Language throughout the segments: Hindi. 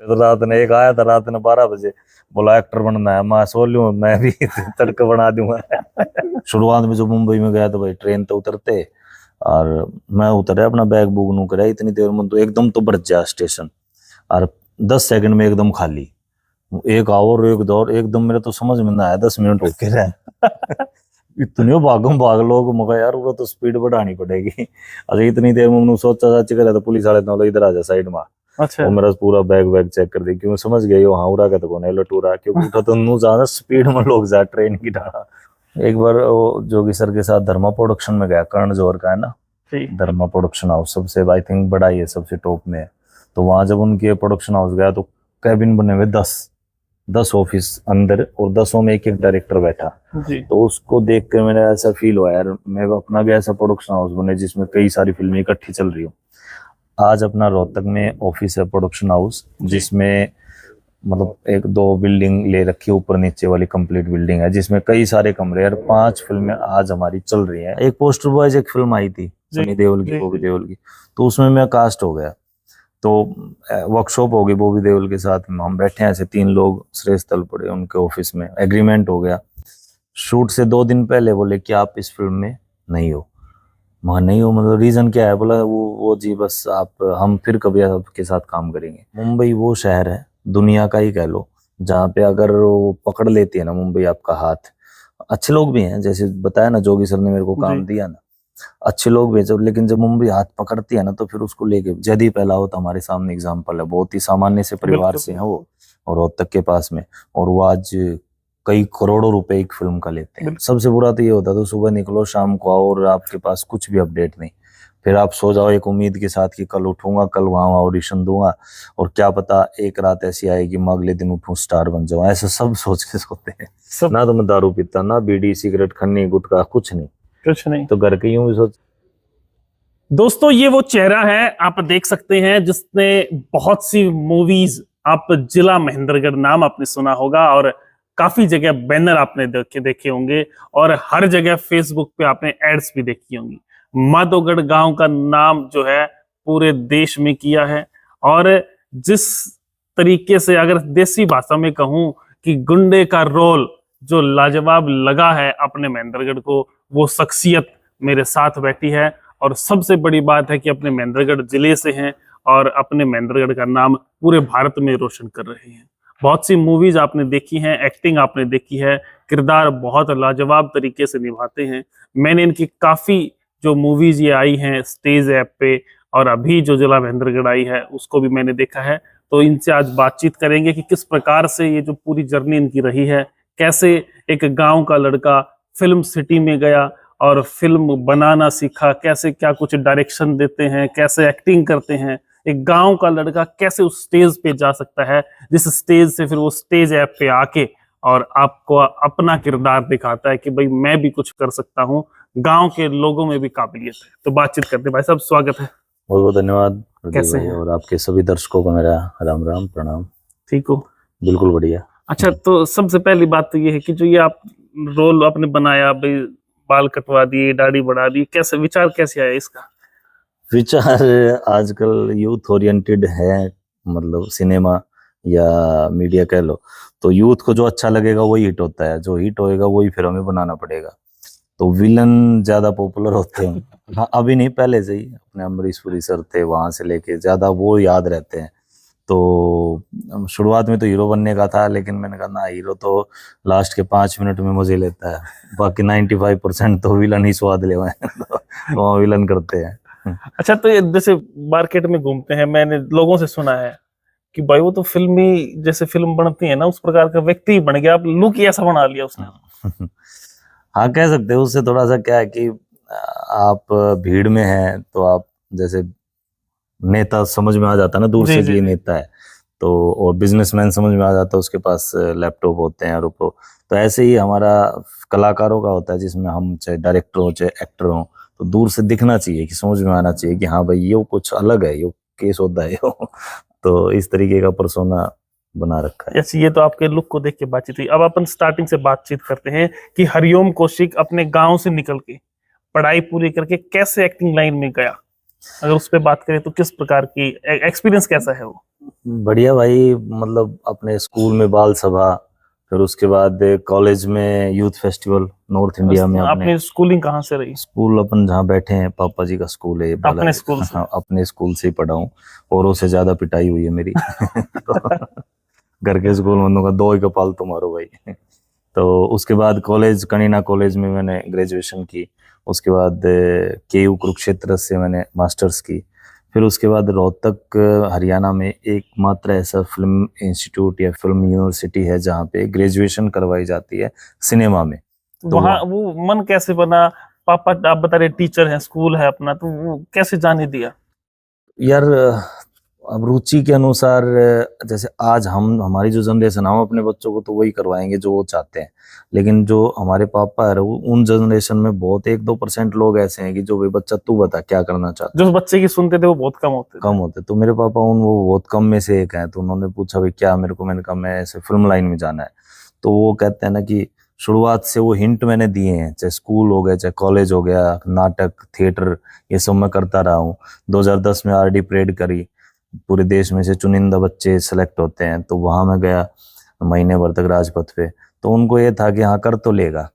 तो रात ने एक आया था, रात ने 12 बजे, बोला एक्टर बनना है। मैं सो लूं, मैं भी तड़के बना दूंगा। शुरुआत में जो मुंबई में गया तो भाई ट्रेन तो उतरते, और मैं उतरे अपना बैग बुग नू करे, इतनी देर में तो एकदम तो बढ़ जा स्टेशन, और 10 सेकंड में एकदम खाली, एक और एक दौर, एकदम मेरे तो समझ में ना आया 10 मिनट होके रहे। इतने भागम भाग लोग, मगर यार वो तो स्पीड बढ़ानी पड़ेगी। अच्छा इतनी देर में मैंने सोचा सच करे तो पुलिस वाले तो इधर आ जा साइड में। अच्छा वो मेरा पूरा बैग वैग चेक कर दी, क्यों समझ गए वहां उड़ा का तो कौन है लटूरा, क्योंकि उठा तो नू ज्यादा स्पीड में लोग जा ट्रेन की ढाला। एक बार वो जोगी सर के साथ धर्मा प्रोडक्शन में गया, कर्ण जौहर का है ना धर्मा प्रोडक्शन हाउस, सबसे आई थिंक बड़ा ही है, सबसे टॉप में है। तो वहां जब उनके प्रोडक्शन हाउस गया तो कैबिन बने हुए 10 ऑफिस अंदर, और 10 में एक एक डायरेक्टर बैठा जी। तो उसको देख कर मेरा ऐसा फील हुआ यार, मैं अपना भी ऐसा प्रोडक्शन हाउस बने जिसमें कई सारी फिल्में इकट्ठी चल रही हो। आज अपना रोहतक में ऑफिस है प्रोडक्शन हाउस, जिसमें मतलब 1-2 बिल्डिंग ले रखी है, ऊपर नीचे वाली कंप्लीट बिल्डिंग है, जिसमें कई सारे कमरे और 5 फिल्में आज हमारी चल रही हैं। एक पोस्टर बॉयज एक फिल्म आई थी सनी देओल की, बॉबी देओल की, तो उसमें मैं कास्ट हो गया। तो वर्कशॉप हो गई बॉबी देओल के साथ में, हम बैठे हैं ऐसे 3 लोग श्रेष्ठ स्थल पड़े उनके ऑफिस में, एग्रीमेंट हो गया। शूट से 2 दिन पहले बोले कि आप इस फिल्म में नहीं हो। वहाँ नहीं हो मतलब रीजन क्या है, बोला वो जी बस आप, हम फिर कभी आपके साथ काम करेंगे। मुंबई वो शहर है, दुनिया का ही कह लो, जहाँ पे अगर वो पकड़ लेती है ना मुंबई आपका हाथ, अच्छे लोग भी हैं जैसे बताया ना जोगी सर ने मेरे को काम दिया ना, अच्छे लोग भी हैं जब, लेकिन जब मुंबई हाथ पकड़ती है ना तो फिर उसको लेके, जयदीप अहलावत हमारे सामने एग्जाम्पल है, बहुत ही सामान्य से परिवार से है वो, और रोहतक के पास में, और वो आज कई करोड़ों रुपए एक फिल्म का लेते हैं। सबसे बुरा तो ये होता तो सुबह निकलो शाम को आओ और आपके पास कुछ भी अपडेट नहीं, फिर आप सो जाओ एक उम्मीद के साथ कि कल उठूंगा, कल वहां ऑडिशन दूंगा, और क्या पता एक रात ऐसी आएगी मैं अगले दिन उठूं स्टार बन जाऊं, ऐसा सब सोच के सोते हैं। ना तो मैं दारू पीता, ना बीड़ी सिगरेट खन्नी गुटखा, कुछ नहीं, तो घर के यूं भी सोच। दोस्तों ये वो चेहरा है, आप देख सकते हैं, जिसने बहुत सी मूवीज, आप जिला महेंद्रगढ़ नाम आपने सुना होगा, और काफी जगह बैनर आपने देखे होंगे, और हर जगह फेसबुक पे आपने एड्स भी देखी होंगी। माधोगढ़ गांव का नाम जो है पूरे देश में किया है, और जिस तरीके से अगर देसी भाषा में कहूं कि गुंडे का रोल जो लाजवाब लगा है अपने महेंद्रगढ़ को, वो शख्सियत मेरे साथ बैठी है। और सबसे बड़ी बात है कि अपने महेंद्रगढ़ जिले से हैं और अपने महेंद्रगढ़ का नाम पूरे भारत में रोशन कर रहे हैं। बहुत सी मूवीज आपने देखी हैं, एक्टिंग आपने देखी है, किरदार बहुत लाजवाब तरीके से निभाते हैं। मैंने इनकी काफी जो मूवीज ये आई हैं स्टेज ऐप पे, और अभी जो जिला महेंद्रगढ़ आई है उसको भी मैंने देखा है। तो इनसे आज बातचीत करेंगे कि किस प्रकार से ये जो पूरी जर्नी इनकी रही है, कैसे एक गांव का लड़का फिल्म सिटी में गया और फिल्म बनाना सीखा, कैसे क्या कुछ डायरेक्शन देते हैं, कैसे एक्टिंग करते हैं, एक गांव का लड़का कैसे उस स्टेज पे जा सकता है जिस स्टेज से फिर वो स्टेज ऐप पे आके और आपको अपना किरदार दिखाता है कि भाई मैं भी कुछ कर सकता हूँ, गांव के लोगों में भी काबिलियत है। तो बातचीत करते, भाई साहब स्वागत है। बहुत बहुत धन्यवाद। कैसे हैं? और आपके सभी दर्शकों को मेरा राम राम प्रणाम। ठीक हो? बिल्कुल बढ़िया। अच्छा, तो सबसे पहली बात तो ये है कि जो ये आप रोल आपने बनाया, भाई बाल कटवा दिए, दाढ़ी बढ़ा दी, कैसे विचार कैसे आया इसका? विचार आजकल यूथ ओरिएंटेड है, मतलब सिनेमा या मीडिया कह लो, तो यूथ को जो अच्छा लगेगा वही हिट होता है, जो हिट होएगा वही फिर हमें बनाना पड़ेगा। तो विलन ज्यादा पॉपुलर होते हैं। हाँ अभी नहीं, पहले से ही अपने अमरीश पुरी सर थे, वहां से लेके ज्यादा वो याद रहते हैं। तो शुरुआत में तो हीरो बनने का था, लेकिन मैंने कहा ना, हीरो तो लास्ट के 5 मिनट में मजे लेता है, बाकी 95% तो विलन ही स्वाद ले हुए हैं। तो विलन करते हैं। अच्छा, तो ये जैसे मार्केट में घूमते हैं, मैंने लोगों से सुना है कि भाई वो तो फिल्मी जैसे फिल्म बनती है ना उस प्रकार का व्यक्ति ही बन गया, आप लुक ही ऐसा बना लिया उसने। हाँ कह सकते हो। उससे थोड़ा सा क्या है कि आप भीड़ में हैं तो आप जैसे नेता समझ में आ जाता है ना दूर से कि ये नेता है, तो और बिजनेसमैन समझ में आ जाता है, उसके पास लैपटॉप होते हैं और तो ऐसे ही हमारा कलाकारों का होता है, जिसमें हम चाहे डायरेक्टर हो चाहे एक्टर हो, तो दूर से दिखना चाहिए कि समझ में आना चाहिए कि हाँ भाई ये कुछ अलग है, ये केस होता है। तो इस तरीके का पर्सोना बना रखा है। ये तो आपके लुक को देख के बातचीत हुई। अब अपन स्टार्टिंग से बातचीत करते हैं कि हरिओम कौशिक अपने गांव से निकल के पढ़ाई पूरी करके कैसे एक्टिंग लाइन में गया, अगर उस पर बात करें तो किस प्रकार की एक्सपीरियंस कैसा है वो? बढ़िया भाई, मतलब अपने स्कूल में बाल सभा, फिर उसके बाद कॉलेज में यूथ फेस्टिवल नॉर्थ इंडिया में। अपने आपने स्कूलिंग कहाँ से रही? स्कूल अपन जहाँ बैठे हैं, पापा जी का स्कूल है ये, अपने बालाजी। स्कूल से? हाँ, अपने स्कूल से ही पढ़ा हूँ। औरों से ज्यादा पिटाई हुई है मेरी। तो घर के स्कूल में का दो ही कपाल तुम्हारो भाई। तो उसके बाद कॉलेज, कनीना कॉलेज में मैंने ग्रेजुएशन की। उसके बाद केयू कुरुक्षेत्र से मैंने मास्टर्स की। फिर उसके बाद रोहतक हरियाणा में एकमात्र ऐसा फिल्म इंस्टीट्यूट या फिल्म यूनिवर्सिटी है जहाँ पे ग्रेजुएशन करवाई जाती है सिनेमा में। तो वहाँ वो मन कैसे बना? पापा आप बता रहे टीचर हैं, स्कूल है अपना, तो वो कैसे जाने दिया? यार अब रुचि के अनुसार, जैसे आज हम, हमारी जो जनरेशन, हम अपने बच्चों को तो वही करवाएंगे जो वो चाहते हैं। लेकिन जो हमारे पापा है, वो उन जनरेशन में बहुत 1-2% लोग ऐसे हैं कि जो भाई बच्चा तू बता क्या करना चाहता है। जो बच्चे की सुनते थे वो बहुत कम होते कम थे। होते। तो मेरे पापा उन वो बहुत कम में से एक हैं। तो उन्होंने पूछा भाई क्या मेरे को, मैंने कहा मैं ऐसे फिल्म लाइन में जाना है। तो वो कहते हैं ना कि शुरुआत से वो हिंट मैंने दिए हैं, चाहे स्कूल हो गया, चाहे कॉलेज हो गया, नाटक, थिएटर, ये सब मैं करता रहा हूँ। 2010 में आरडी परेड करी। पूरे देश में से चुनिंदा बच्चे सेलेक्ट होते हैं, तो वहां मैं गया महीने भर तक राजपथ पे। तो उनको ये था कि हाँ कर तो लेगा।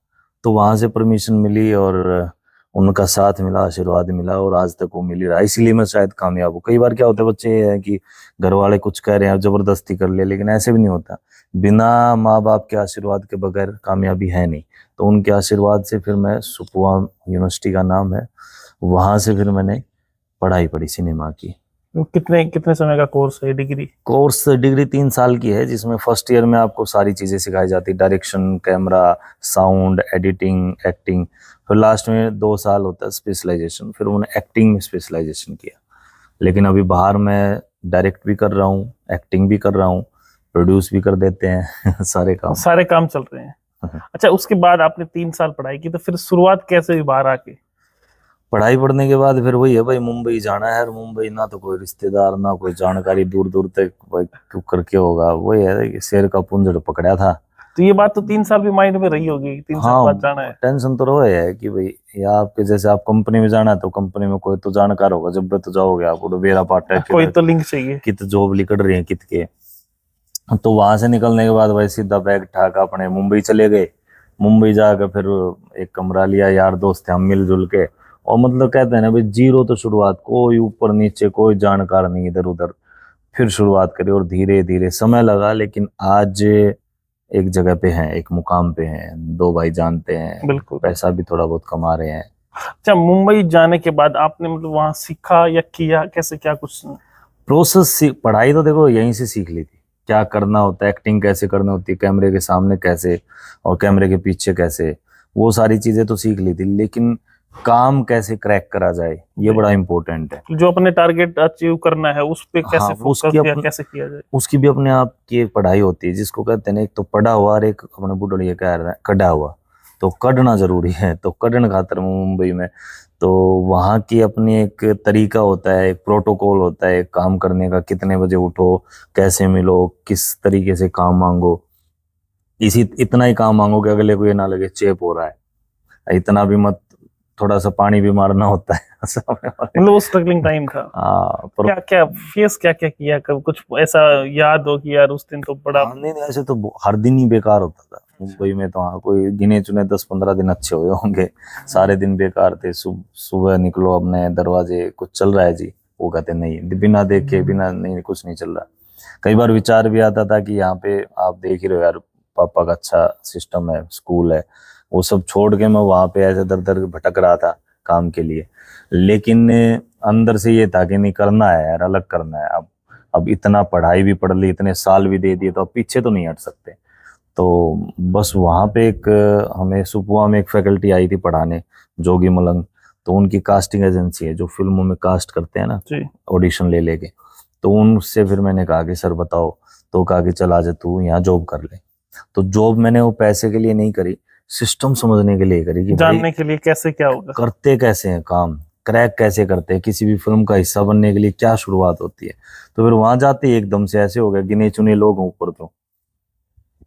तो वहां से परमिशन मिली और उनका साथ मिला, आशीर्वाद मिला, और आज तक वो मिल ही रहा है। इसीलिए मैं शायद कामयाब हूँ। कई बार क्या होता है, बच्चे ये है कि घर वाले कुछ कह रहे हैं जबरदस्ती कर ले, लेकिन ऐसे भी नहीं होता। बिना माँ बाप के आशीर्वाद के बगैर कामयाबी है नहीं। तो उनके आशीर्वाद से फिर मैं, सुपुआ यूनिवर्सिटी का नाम है, वहां से फिर मैंने पढ़ाई पढ़ी सिनेमा की। कितने कितने समय का कोर्स है, डिग्री? कोर्स डिग्री 3 साल की है, जिसमें फर्स्ट ईयर में आपको सारी चीजें सिखाई जाती, direction, camera, sound, editing, acting. फिर लास्ट में 2 साल होता है स्पेशलाइजेशन। फिर उन्होंने एक्टिंग में स्पेशलाइजेशन किया। लेकिन अभी बाहर मैं डायरेक्ट भी कर रहा हूँ, एक्टिंग भी कर रहा हूँ, प्रोड्यूस भी कर देते हैं। सारे काम चल रहे हैं। अच्छा, उसके बाद आपने 3 साल पढ़ाई की, तो फिर शुरुआत कैसे हुई बाहर आके? पढ़ाई पढ़ने के बाद फिर वही है भाई, मुंबई जाना है। और मुंबई ना तो कोई रिश्तेदार, ना कोई जानकारी, दूर दूर तक भाई क्यों करके होगा। वही है कि शेर का पुंजड़ पकड़ा था। तो ये बात तो 3 साल भी माइंड में रही होगी, 3 साल बाद जाना हाँ, है। टेंशन तो रहा है कि भाई, या आपके जैसे आप कंपनी में जाना है तो कंपनी में कोई तो जानकार होगा, जब भी तो जाओगे आप, वो बेरा पाटा कोई तो लिंक चाहिए। कित जॉब निकल रही है कित के। तो वहां से निकलने के बाद भाई सीधा बैग ठाक अपने मुंबई चले गए। मुंबई जाकर फिर एक कमरा लिया, यार दोस्त थे हम मिलजुल के। और मतलब कहते हैं ना भाई, जीरो तो शुरुआत, कोई ऊपर नीचे कोई जानकार नहीं इधर उधर। फिर शुरुआत करी और धीरे धीरे समय लगा, लेकिन आज एक जगह पे हैं, एक मुकाम पे हैं, दो भाई जानते हैं, बिल्कुल। पैसा भी थोड़ा बहुत कमा रहे हैं। अच्छा, मुंबई जाने के बाद आपने मतलब वहां सीखा या किया कैसे, क्या कुछ? प्रोसेस, पढ़ाई तो देखो यहीं से सीख ली थी, क्या करना होता है, एक्टिंग कैसे करनी होती है, कैमरे के सामने कैसे और कैमरे के पीछे कैसे, वो सारी चीजें तो सीख ली थी। लेकिन काम कैसे क्रैक करा जाए, ये बड़ा इंपॉर्टेंट है। जो अपने टारगेट अचीव करना है उस पे कैसे हाँ, फोकस या कैसे किया जाए, उसकी भी अपने आप की एक पढ़ाई होती है, जिसको कहते हैं ना, एक तो पढ़ा हुआ और एक अपने बुढ़िया कह रहे हैं कढ़ा हुआ। तो कढ़ना जरूरी है। तो कढ़न खातर मुंबई में, तो वहाँ की अपनी एक तरीका होता है, एक प्रोटोकॉल होता है काम करने का, कितने बजे उठो, कैसे मिलो, किस तरीके से काम मांगो। इसी इतना ही काम मांगो कि अगले को ये ना लगे चेप हो रहा है, इतना भी मत, थोड़ा सा पानी भी मारना होता है। मतलब वो स्ट्रगलिंग टाइम था। हाँ, क्या क्या फेस, क्या क्या किया, कब कुछ ऐसा याद हो कि यार उस दिन तो बड़ा? नहीं नहीं, ऐसे तो हर दिन ही बेकार होता था मुंबई में। तो हाँ, कोई गिने चुने 10-15 दिन अच्छे हुए होंगे, सारे दिन बेकार थे। सुबह निकलो अपने दरवाजे, कुछ चल रहा है जी, वो कहते नहीं, बिना देखे, बिना नहीं, कुछ नहीं चल रहा। कई बार विचार भी आता था कि यहाँ पे आप देख ही रहे हो यार, पापा का अच्छा सिस्टम है, स्कूल है, वो सब छोड़ के मैं वहां पे ऐसे दर दर भटक रहा था काम के लिए। लेकिन अंदर से ये था कि नहीं, करना है यार, अलग करना है। अब इतना पढ़ाई भी पढ़ ली, इतने साल भी दे दिए, तो अब पीछे तो नहीं हट सकते। तो बस वहां पे एक, हमें सुपुआ में एक फैकल्टी आई थी पढ़ाने, जोगी मलंग। तो उनकी कास्टिंग एजेंसी है जो फिल्मों में कास्ट करते हैं ना, ऑडिशन ले लेके। तो उनसे फिर मैंने कहा कि सर बताओ। तो कहा कि चल आजा तू यहाँ जॉब कर ले। तो जॉब मैंने वो पैसे के लिए नहीं करी, सिस्टम समझने के लिए करी कि जानने के लिए कैसे क्या होगा, करते कैसे हैं काम, क्रैक कैसे करते हैं, किसी भी फिल्म का हिस्सा बनने के लिए क्या शुरुआत होती है। तो फिर वहां जाते ही एकदम से ऐसे हो गया, गिने चुने लोग हैं ऊपर।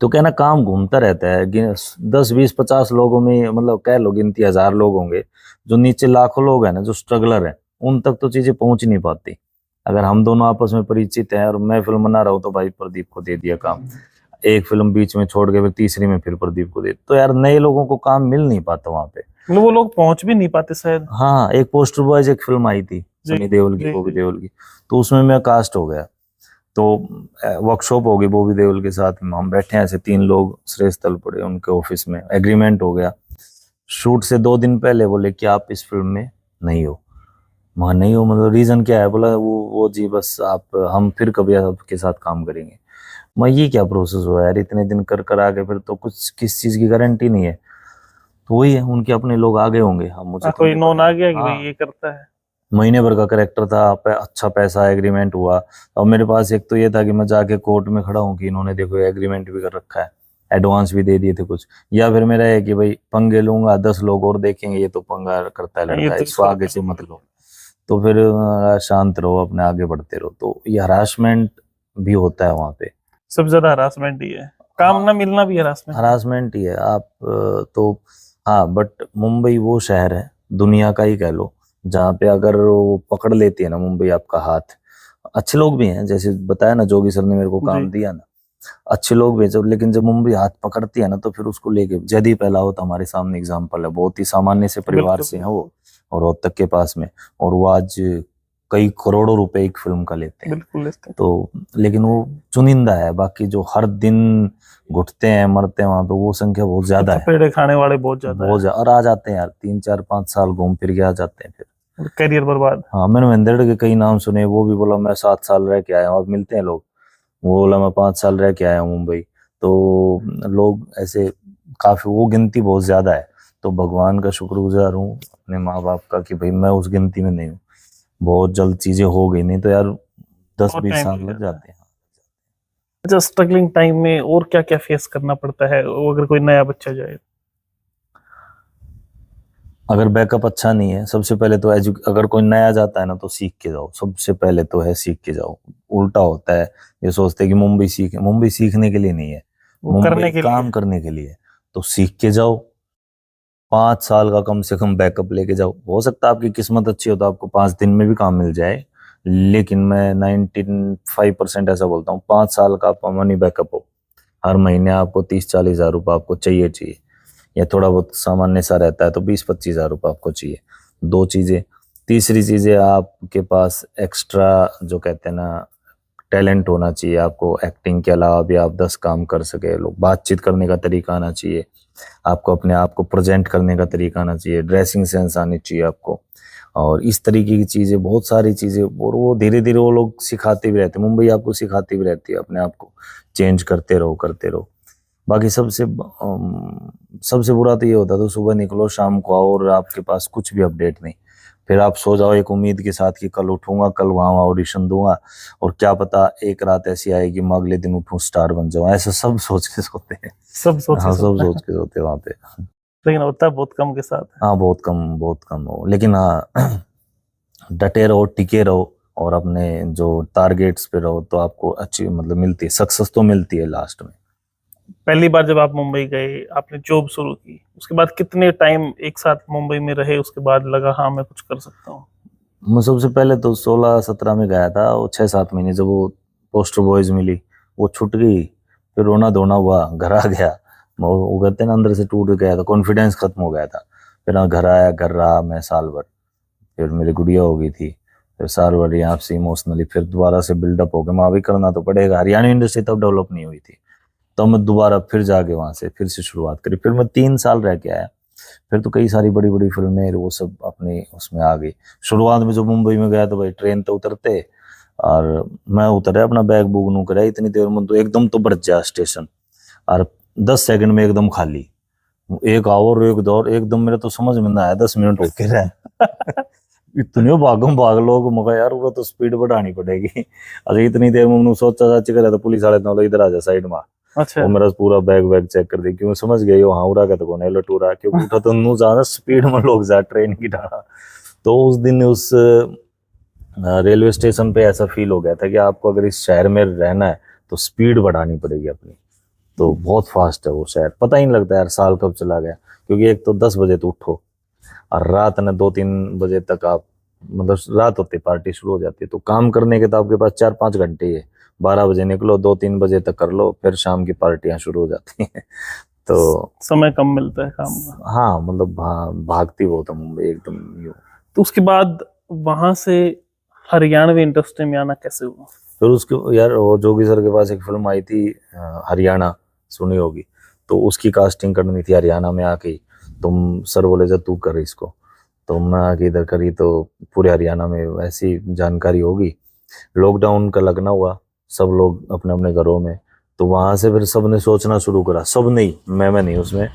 तो कहना काम घूमता रहता है, 10-20-50 लोगों में, मतलब कह लो गिनती 1000 लोग होंगे, जो नीचे लाखों लोग हैं ना, जो स्ट्रगलर हैं, उन तक तो चीजें पहुंच नहीं पाती। अगर हम दोनों आपस में परिचित हैं और मैं फिल्म बना रहा हूँ तो भाई प्रदीप को दे दिया काम, एक फिल्म बीच में छोड़ के फिर तीसरी में फिर प्रदीप को दे, तो यार नए लोगों को काम मिल नहीं पाता वहां पे। मतलब वो लोग पहुंच भी नहीं पाते शायद। हाँ, एक पोस्टर बॉयज एक फिल्म आई थी जी, सनी देओल की, जी, बॉबी जी। देओल की, तो उसमें मैं कास्ट हो गया। तो वर्कशॉप हो गई बॉबी देओल के साथ में, हम बैठे हैं ऐसे 3 लोग श्रेष्ठ तलपड़े उनके ऑफिस में, एग्रीमेंट हो गया। शूट से 2 दिन पहले बोले कि आप इस फिल्म में नहीं हो। वहाँ नहीं हो मतलब रीजन क्या है? बोला वो जी बस आप, हम फिर कभी आपके साथ काम करेंगे। मैं ये क्या प्रोसेस हुआ यार, इतने दिन कर कर आगे फिर तो कुछ किस चीज की गारंटी नहीं है। तो वही है, उनके अपने लोग आगे होंगे, हम मुझे तो कोई नहीं नोन पता। आ गया कि भाई हाँ, ये करता है। महीने भर का करेक्टर था, अच्छा पैसा एग्रीमेंट हुआ। और मेरे पास एक तो ये था कि मैं जाके कोर्ट में खड़ा हूँ कि इन्होंने देखो एग्रीमेंट भी कर रखा है, एडवांस भी दे दिए थे कुछ, या फिर मेरा है कि भाई पंगे लूंगा 10 लोग और देखेंगे ये तो पंगा करता है ये लड़का, तो इसको इसको आगे से मत लो। तो फिर शांत रहो, अपने आगे बढ़ते रहो। तो ये हरासमेंट भी होता है वहां पे। सबसे ज्यादा हरासमेंट ही है, काम ना मिलना भी हरासमेंट। हरासमेंट ही है आप तो। हाँ, बट मुंबई वो शहर है, दुनिया का ही कह लो, जहाँ पे अगर वो पकड़ लेती है ना मुंबई आपका हाथ, अच्छे लोग भी हैं जैसे बताया ना, जोगी सर ने मेरे को जी। काम दिया ना, अच्छे लोग भी हैं जब, लेकिन जब मुंबई हाथ पकड़ती है ना तो फिर उसको लेके, जयदीप अहलावत हमारे सामने एग्जाम्पल है, बहुत ही सामान्य से परिवार बिल्कुल से हैं वो, और रोहतक के पास में, और वो आज कई करोड़ों रुपए एक फिल्म का लेते हैं। बिल्कुल इसके तो लेकिन वो चुनिंदा है, बाकी जो हर दिन घुटते हैं मरते हैं वहां पे वो संख्या बहुत ज्यादा है, चपेड़े खाने वाले बहुत ज्यादा बहुत है। ज्यादा। और आ जाते हैं यार 3 4 5 साल घूम फिर के आ जाते हैं फिर। करियर बर्बाद। हाँ, मैंने महेंद्र के कई नाम सुने, वो भी बोला मैं 7 साल रह के आया हूँ, अब मिलते हैं लोग, वो बोला मैं 5 साल रह के आया हूँ मुंबई। तो लोग ऐसे काफी, वो गिनती बहुत ज्यादा है। तो भगवान का शुक्रगुजार हूँ अपने माँ बाप का कि भाई मैं उस गिनती में नहीं हूँ। बहुत जल्द चीजें हो गई, नहीं तो यार दस बहुत बीस टाइम साल लग लग जाता है। जाते हैं। अच्छा, स्ट्रगलिंग टाइम में और क्या क्या फेस करना पड़ता है वो अगर कोई नया बच्चा जाए। अगर बैकअप अच्छा नहीं है, सबसे पहले तो अगर कोई नया जाता है ना तो सीख के जाओ, सबसे पहले तो है सीख के जाओ। उल्टा होता है, ये सोचते हैं कि मुंबई सीखने के लिए नहीं है, वो मुंबई करने के लिए। काम करने के लिए। तो सीख के जाओ, 5 साल का कम से कम बैकअप लेके जाओ। हो सकता है आपकी किस्मत अच्छी हो तो आपको 5 दिन में भी काम मिल जाए, लेकिन मैं 95% ऐसा बोलता हूँ 5 साल का आपका मनी बैकअप हो। हर महीने आपको 30 40 हजार रुपये आपको चाहिए चाहिए, या थोड़ा बहुत सामान्य सा रहता है तो 20 25 हजार रुपये आपको चाहिए। 2 चीजें। तीसरी चीज है आपके पास एक्स्ट्रा जो कहते हैं ना टैलेंट होना चाहिए आपको, एक्टिंग के अलावा भी आप 10 काम कर सके। लोग बातचीत करने का तरीका आना चाहिए आपको, अपने आप को प्रेजेंट करने का तरीका आना चाहिए, ड्रेसिंग सेंस आनी चाहिए आपको, और इस तरीके की चीजें, बहुत सारी चीजें। और वो धीरे धीरे वो लोग सिखाते भी रहते हैं, मुंबई आपको सिखाती भी रहती है, अपने आप को चेंज करते रहो करते रहो। बाकी सबसे बुरा तो ये होता है, तो सुबह निकलो शाम को आओ और आपके पास कुछ भी अपडेट नहीं, फिर आप सो जाओ एक उम्मीद के साथ कि कल उठूंगा, कल वहां ऑडिशन दूंगा, और क्या पता एक रात ऐसी आएगी मैं अगले दिन उठूं स्टार बन जाऊं, ऐसा सब सोच के सोते हैं। सब सोच के हाँ, सब सोचता है। सोच के सोते हैं वहां पे। लेकिन होता है बहुत कम के साथ। हाँ, बहुत कम हो, लेकिन हाँ डटे रहो, टिके रहो, और अपने जो टारगेट्स पे रहो तो आपको अच्छी मतलब मिलती है, सक्सेस तो मिलती है लास्ट में। पहली बार जब आप मुंबई गए, आपने जॉब शुरू की, उसके बाद कितने टाइम एक साथ मुंबई में रहे, उसके बाद लगा हाँ मैं कुछ कर सकता हूँ। मैं सबसे पहले तो 16 17 में गया था, वो 6 7 महीने जब वो पोस्टर बॉयज मिली, वो छूट गई, फिर रोना धोना हुआ, घर आ गया। वो कहते हैं ना अंदर से टूट गया था, कॉन्फिडेंस खत्म हो गया था। फिर मैं घर आया, घर रहा मैं साल भर, फिर मेरी गुड़िया हो गई थी, फिर साल भर यहाँ से इमोशनली फिर दोबारा से बिल्डअप हो गया, वहाँ भी करना तो पड़ेगा, हरियाणा इंडस्ट्री तब डेवलप नहीं हुई थी। तो मैं दोबारा फिर जाके वहां से फिर से शुरुआत करी, फिर मैं 3 साल रह के आया। फिर तो कई सारी बड़ी बड़ी फिल्में वो सब अपने उसमें आ गई। शुरुआत में जो मुंबई में गया तो भाई ट्रेन तो उतरते, और मैं उतरे अपना बैग बुग नू करे, इतनी देर में तो एकदम तो बढ़ जा स्टेशन, और 10 सेकंड में एकदम खाली, एक आवर एक दौर, एकदम मेरे तो समझ में ना आया 10 मिनट होके रहे। इतने भागम भाग लोग, मगर यार वो तो स्पीड बढ़ानी पड़ेगी। अच्छा, इतनी देर में मैंने सोचा सच करे तो पुलिस वाले तो इधर आ जा साइड में, अच्छा। वो मेरा पूरा बैग वैग चेक कर दी, क्यों समझ गए यो हाँ उड़ा का तो कौन है लटूरा, क्योंकि उठा तो नू ज्यादा स्पीड में लोग जा ट्रेन की ढाला। तो उस दिन उस रेलवे स्टेशन पे ऐसा फील हो गया था कि आपको अगर इस शहर में रहना है तो स्पीड बढ़ानी पड़ेगी अपनी। तो बहुत फास्ट है वो शहर, पता ही नहीं लगता यार साल कब चला गया, क्योंकि एक तो 10 बजे तो उठो और रात में 2 3 बजे तक आप मतलब रात होती पार्टी शुरू हो जाती है, तो काम करने के तो आपके पास 4-5 घंटे ही है। 12 बजे निकलो, 2-3 बजे तक कर लो, फिर शाम की पार्टियां शुरू हो जाती हैं। तो समय कम मिलता है काम का। हाँ मतलब भागती बहुत है मुंबई एकदम यूं। तो उसके बाद वहां से हरियाणवी इंडस्ट्री में आना कैसे हुआ? फिर उसके यार वो जोगी सर के पास एक फिल्म आई थी हरियाणा, सुनी होगी, तो उसकी कास्टिंग करनी थी हरियाणा में आके ही। तुम सर बोले जब तू कर इसको, तो मैं आके इधर करी, तो पूरे हरियाणा में वैसी जानकारी होगी। लॉकडाउन का लगना हुआ, सब लोग अपने अपने घरों में, तो वहां से फिर सबने सोचना शुरू करा, सब नहीं, मैं नहीं उसमें,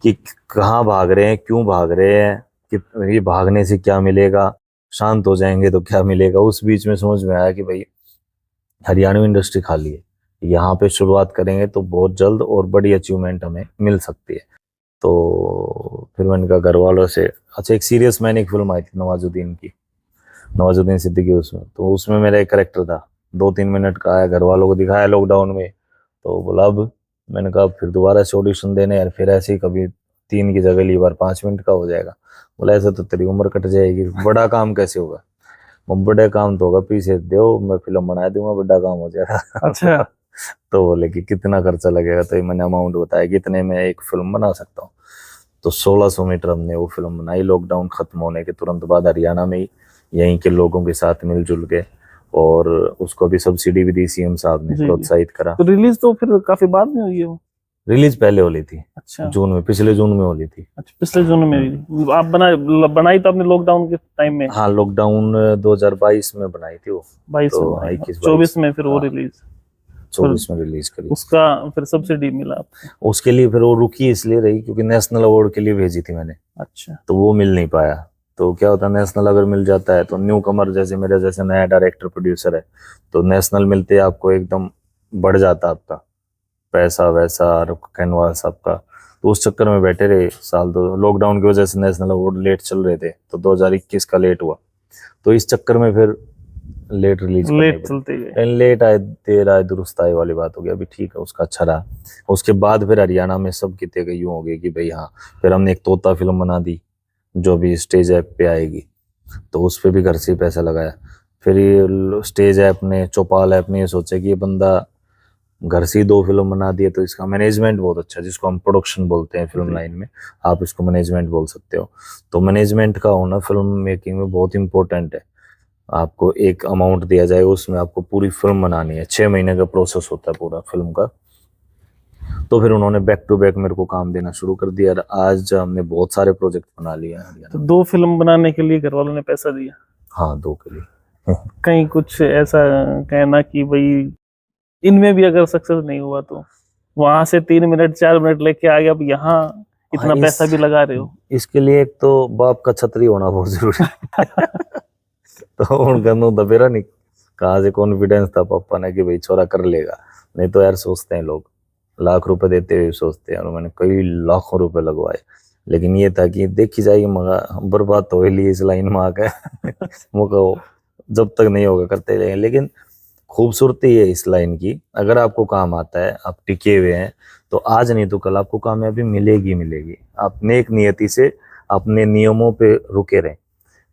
कि कहाँ भाग रहे हैं, क्यों भाग रहे हैं, कि ये भागने से क्या मिलेगा, शांत हो जाएंगे तो क्या मिलेगा। उस बीच में समझ में आया कि भाई हरियाणवी इंडस्ट्री खाली है, यहाँ पे शुरुआत करेंगे तो बहुत जल्द और बड़ी अचीवमेंट हमें मिल सकती है। तो फिर मैंने कहा घर वालों से, अच्छा एक सीरियस मैन एक फिल्म आई थी नवाजुद्दीन की, नवाजुद्दीन सिद्दीकी उसमें, तो उसमें मेरा एक करेक्टर था, 2-3 मिनट का आया, घर वालों को दिखाया लॉकडाउन में, तो बोला अब, मैंने कहा फिर दोबारा से ऑडिशन देने यार, फिर ऐसे ही कभी 3 की जगह ली बार 5 मिनट का हो जाएगा। बोला ऐसे तो तेरी उम्र कट जाएगी, बड़ा काम कैसे होगा। बड़े काम तो होगा, पीछे दो मैं फिल्म बना दूंगा, बड़ा काम हो जाएगा। अच्छा। तो बोले कि कितना खर्चा लगेगा, तो ये मैंने अमाउंट बताया कि इतने में एक फिल्म बना सकता हूँ। तो 1600 मीटर हमने वो फिल्म बनाई, लॉकडाउन खत्म होने के तुरंत बाद हरियाणा में ही, यहीं के लोगों के साथ मिलजुल के, और उसको भी सब्सिडी भी दी सीएम साहब ने, जी, जी। प्रोत्साहित करा। तो रिलीज तो फिर काफी बाद में हुई है वो। रिलीज पहले होली थी, अच्छा। जून में, पिछले जून में होली थी। अच्छा, पिछले जून में हुई। आप बनाई तो आपने लॉकडाउन के टाइम में? हाँ लॉकडाउन 2022 में बनाई थी वो, 22 तो में बनाई, 21-22 24 में फिर वो हाँ, रिलीज। 24 में रिलीज करी। उसका फिर सब्सिडी मिला आपको? उसके लिए फिर वो रुकी इसलिए रही क्योंकि नेशनल अवार्ड के लिए भेजी थी मैंने, अच्छा। तो वो मिल नहीं पाया। तो क्या होता है, नेशनल अगर मिल जाता है तो न्यू कमर जैसे मेरे जैसे नया डायरेक्टर प्रोड्यूसर है, तो नेशनल मिलते ही आपको एकदम बढ़ जाता आपका पैसा वैसा और कैनवास आपका। तो उस चक्कर में बैठे रहे साल दो, लॉकडाउन की वजह से नेशनल अवार्ड लेट चल रहे थे, तो 2021 का लेट हुआ, तो इस चक्कर में फिर लेट रिलीज करनी लेट पड़ी। चलते गए। लेट आए देर आए दुरुस्त आए वाली बात हो गई, अभी ठीक है उसका अच्छा रहा। उसके बाद फिर हरियाणा में सब किते गए यूं हो गए कि भाई हाँ, फिर हमने एक तोता फिल्म बना दी जो भी स्टेज ऐप पे आएगी, तो उस पे भी घर से ही पैसा लगाया। फिर ये स्टेज ऐप ने, चौपाल ऐप ने ये सोचा कि ये बंदा घर से ही 2 फिल्म बना दिए, तो इसका मैनेजमेंट बहुत अच्छा, जिसको हम प्रोडक्शन बोलते हैं फिल्म लाइन में, आप इसको मैनेजमेंट बोल सकते हो। तो मैनेजमेंट का होना फिल्म मेकिंग में बहुत इंपॉर्टेंट है। आपको एक अमाउंट दिया जाए, उसमें आपको पूरी फिल्म बनानी है, 6 महीने का प्रोसेस होता है पूरा फिल्म का। तो फिर उन्होंने बैक टू बैक मेरे को काम देना शुरू कर दिया, और आज हमने बहुत सारे प्रोजेक्ट बना लिए हैं। तो 2 फिल्म बनाने के लिए घर वालों ने पैसा दिया? हाँ 2 के लिए। कहीं कुछ ऐसा कहना कि भाई इनमें भी अगर सक्सेस नहीं हुआ तो वहां से 3 मिनट 4 मिनट लेके आ गए, अब यहाँ इतना पैसा भी लगा रहे हो? इसके लिए एक तो बाप का छतरी होना बहुत जरूरी है। तो उनका नो दबेरा नहीं, कहाँ से कॉन्फिडेंस था पापा ने कि भाई छोरा कर लेगा। नहीं तो यार सोचते हैं लोग, लाख रुपए देते हुए सोचते हैं, और मैंने कई लाखों रुपए लगवाए, लेकिन ये था कि देखी जाएगी, मगा बर्बाद तो हो ली इस लाइन में आकर। मौका जब तक नहीं होगा करते रहेंगे। लेकिन खूबसूरती है इस लाइन की, अगर आपको काम आता है, आप टिके हुए हैं, तो आज नहीं तो कल आपको कामयाबी मिलेगी मिलेगी। आप नेक नियति से अपने नियमों पे रुके रहें।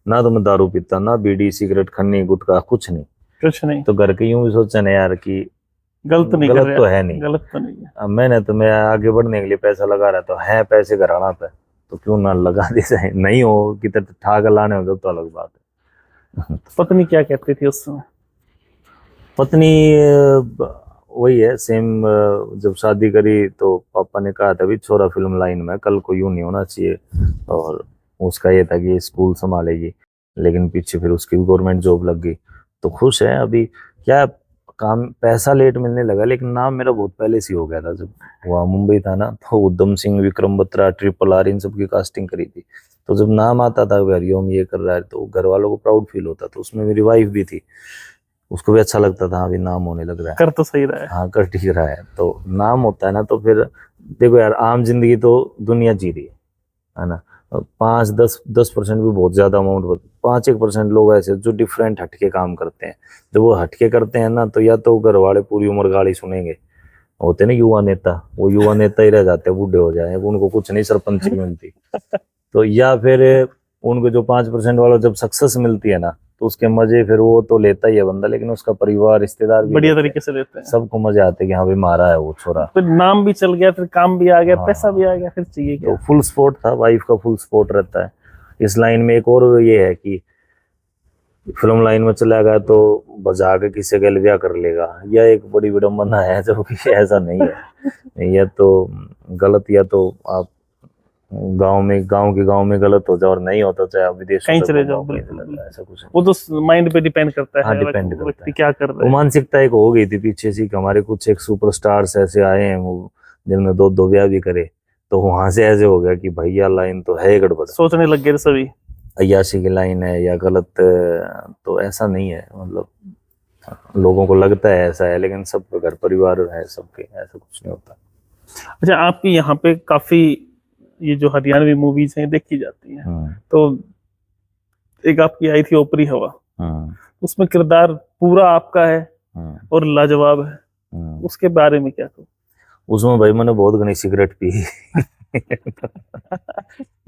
ना तो मैं दारू पीता, ना बीड़ी सिगरेट खन्नी गुटखा, कुछ नहीं। कुछ नहीं। तो घर के यूं भी सोचे ना यार कि गलत नहीं कर गलत रहे, तो है नहीं, गलत तो नहीं है। अब मैंने तो मैं आगे बढ़ने के लिए पैसा लगा रहा, तो है पैसे घराना पे, तो क्यों ना लगा दे जाए। नहीं हो कि ठाक लाने हो तो अलग बात है। पत्नी क्या कहती थी उस समय? पत्नी वही है सेम, जब शादी करी तो पापा ने कहा था भी छोरा फिल्म लाइन में, कल को यूं नहीं होना चाहिए, और उसका ये था कि ये स्कूल संभालेगी, लेकिन पीछे फिर उसकी भी गवर्नमेंट जॉब लग गई, तो खुश है अभी। क्या काम, पैसा लेट मिलने लगा, लेकिन नाम मेरा बहुत पहले से हो गया था। जब वहाँ मुंबई था ना, तो उद्यम सिंह, विक्रम बत्रा, RRR इन सब की कास्टिंग करी थी, तो जब नाम आता था हरिओम ये कर रहा है, तो घर वालों को प्राउड फील होता। तो उसमें मेरी वाइफ भी थी, उसको भी अच्छा लगता था, अभी नाम होने लग रहा है, कर तो सही रहा है। हाँ कर ठीक रहा है। तो नाम होता है ना, तो फिर देखो यार, आम जिंदगी तो दुनिया जी रही है ना। 5-10% भी बहुत ज्यादा अमाउंट, 5-1% लोग ऐसे जो डिफरेंट हटके काम करते हैं। जब वो हटके करते हैं ना, तो या तो घर वाले पूरी उम्र गाली सुनेंगे, होते ना युवा नेता, वो युवा नेता ही रह जाते हैं, बूढ़े हो जाए, उनको कुछ नहीं सरपंच की मिलती। तो या फिर उनको जो 5% वाला जब सक्सेस मिलती है ना, तो उसके मजे फिर वो तो लेता ही है बंदा, लेकिन उसका परिवार रिश्तेदार भी बढ़िया लेते तरीके से लेते हैं। हैं। सबको मजे आते हैं कि हाँ भाई मारा है वो छोरा। फिर नाम भी चल गया, फिर काम भी आ गया, हाँ। पैसा भी आ गया, फिर चाहिए क्या। तो फुल सपोर्ट था, वाइफ का फुल सपोर्ट रहता है इस लाइन में। एक और ये है कि फिल्म लाइन में चला गया तो बजा के किसी का ब्याह कर लेगा, यह एक बड़ी विडम्बना है, जबकि ऐसा नहीं है। यह तो गलत, या तो आप गांव में गलत हो जाओ और नहीं होता, चाहे आप विदेशों कहीं तक चले घूमो, जाओ, कहीं बिल्कुल, चले जाओ, ऐसा कुछ नहीं। वो तो माइंड पे डिपेंड करता हाँ, है, डिपेंड करता व्यक्ति है। क्या कर रहा वो है। मानसिकता एक हो गई थी पीछे से कि हमारे कुछ एक सुपरस्टार्स ऐसे आए हैं वो जिन्होंने दो दो ब्याह भी करे, तो वहां से ऐसे हो गया कि भैया लाइन तो है गड़बड़, सोचने लग गए सभी। अय्याशी की लाइन है या गलत। तो ऐसा नहीं है, मतलब लोगों को लगता है ऐसा है, लेकिन सब घर परिवार है सबके, ऐसा कुछ नहीं होता। अच्छा, आपकी यहाँ पे काफी ये जो हरियाणवी मूवीज हैं देखी जाती हैं, तो एक आपकी आई थी ओपरी हवा, उसमें किरदार पूरा आपका है और लाजवाब है, उसके बारे में क्या कहूँ। उसमें भाई मैंने बहुत घनी सिगरेट पी।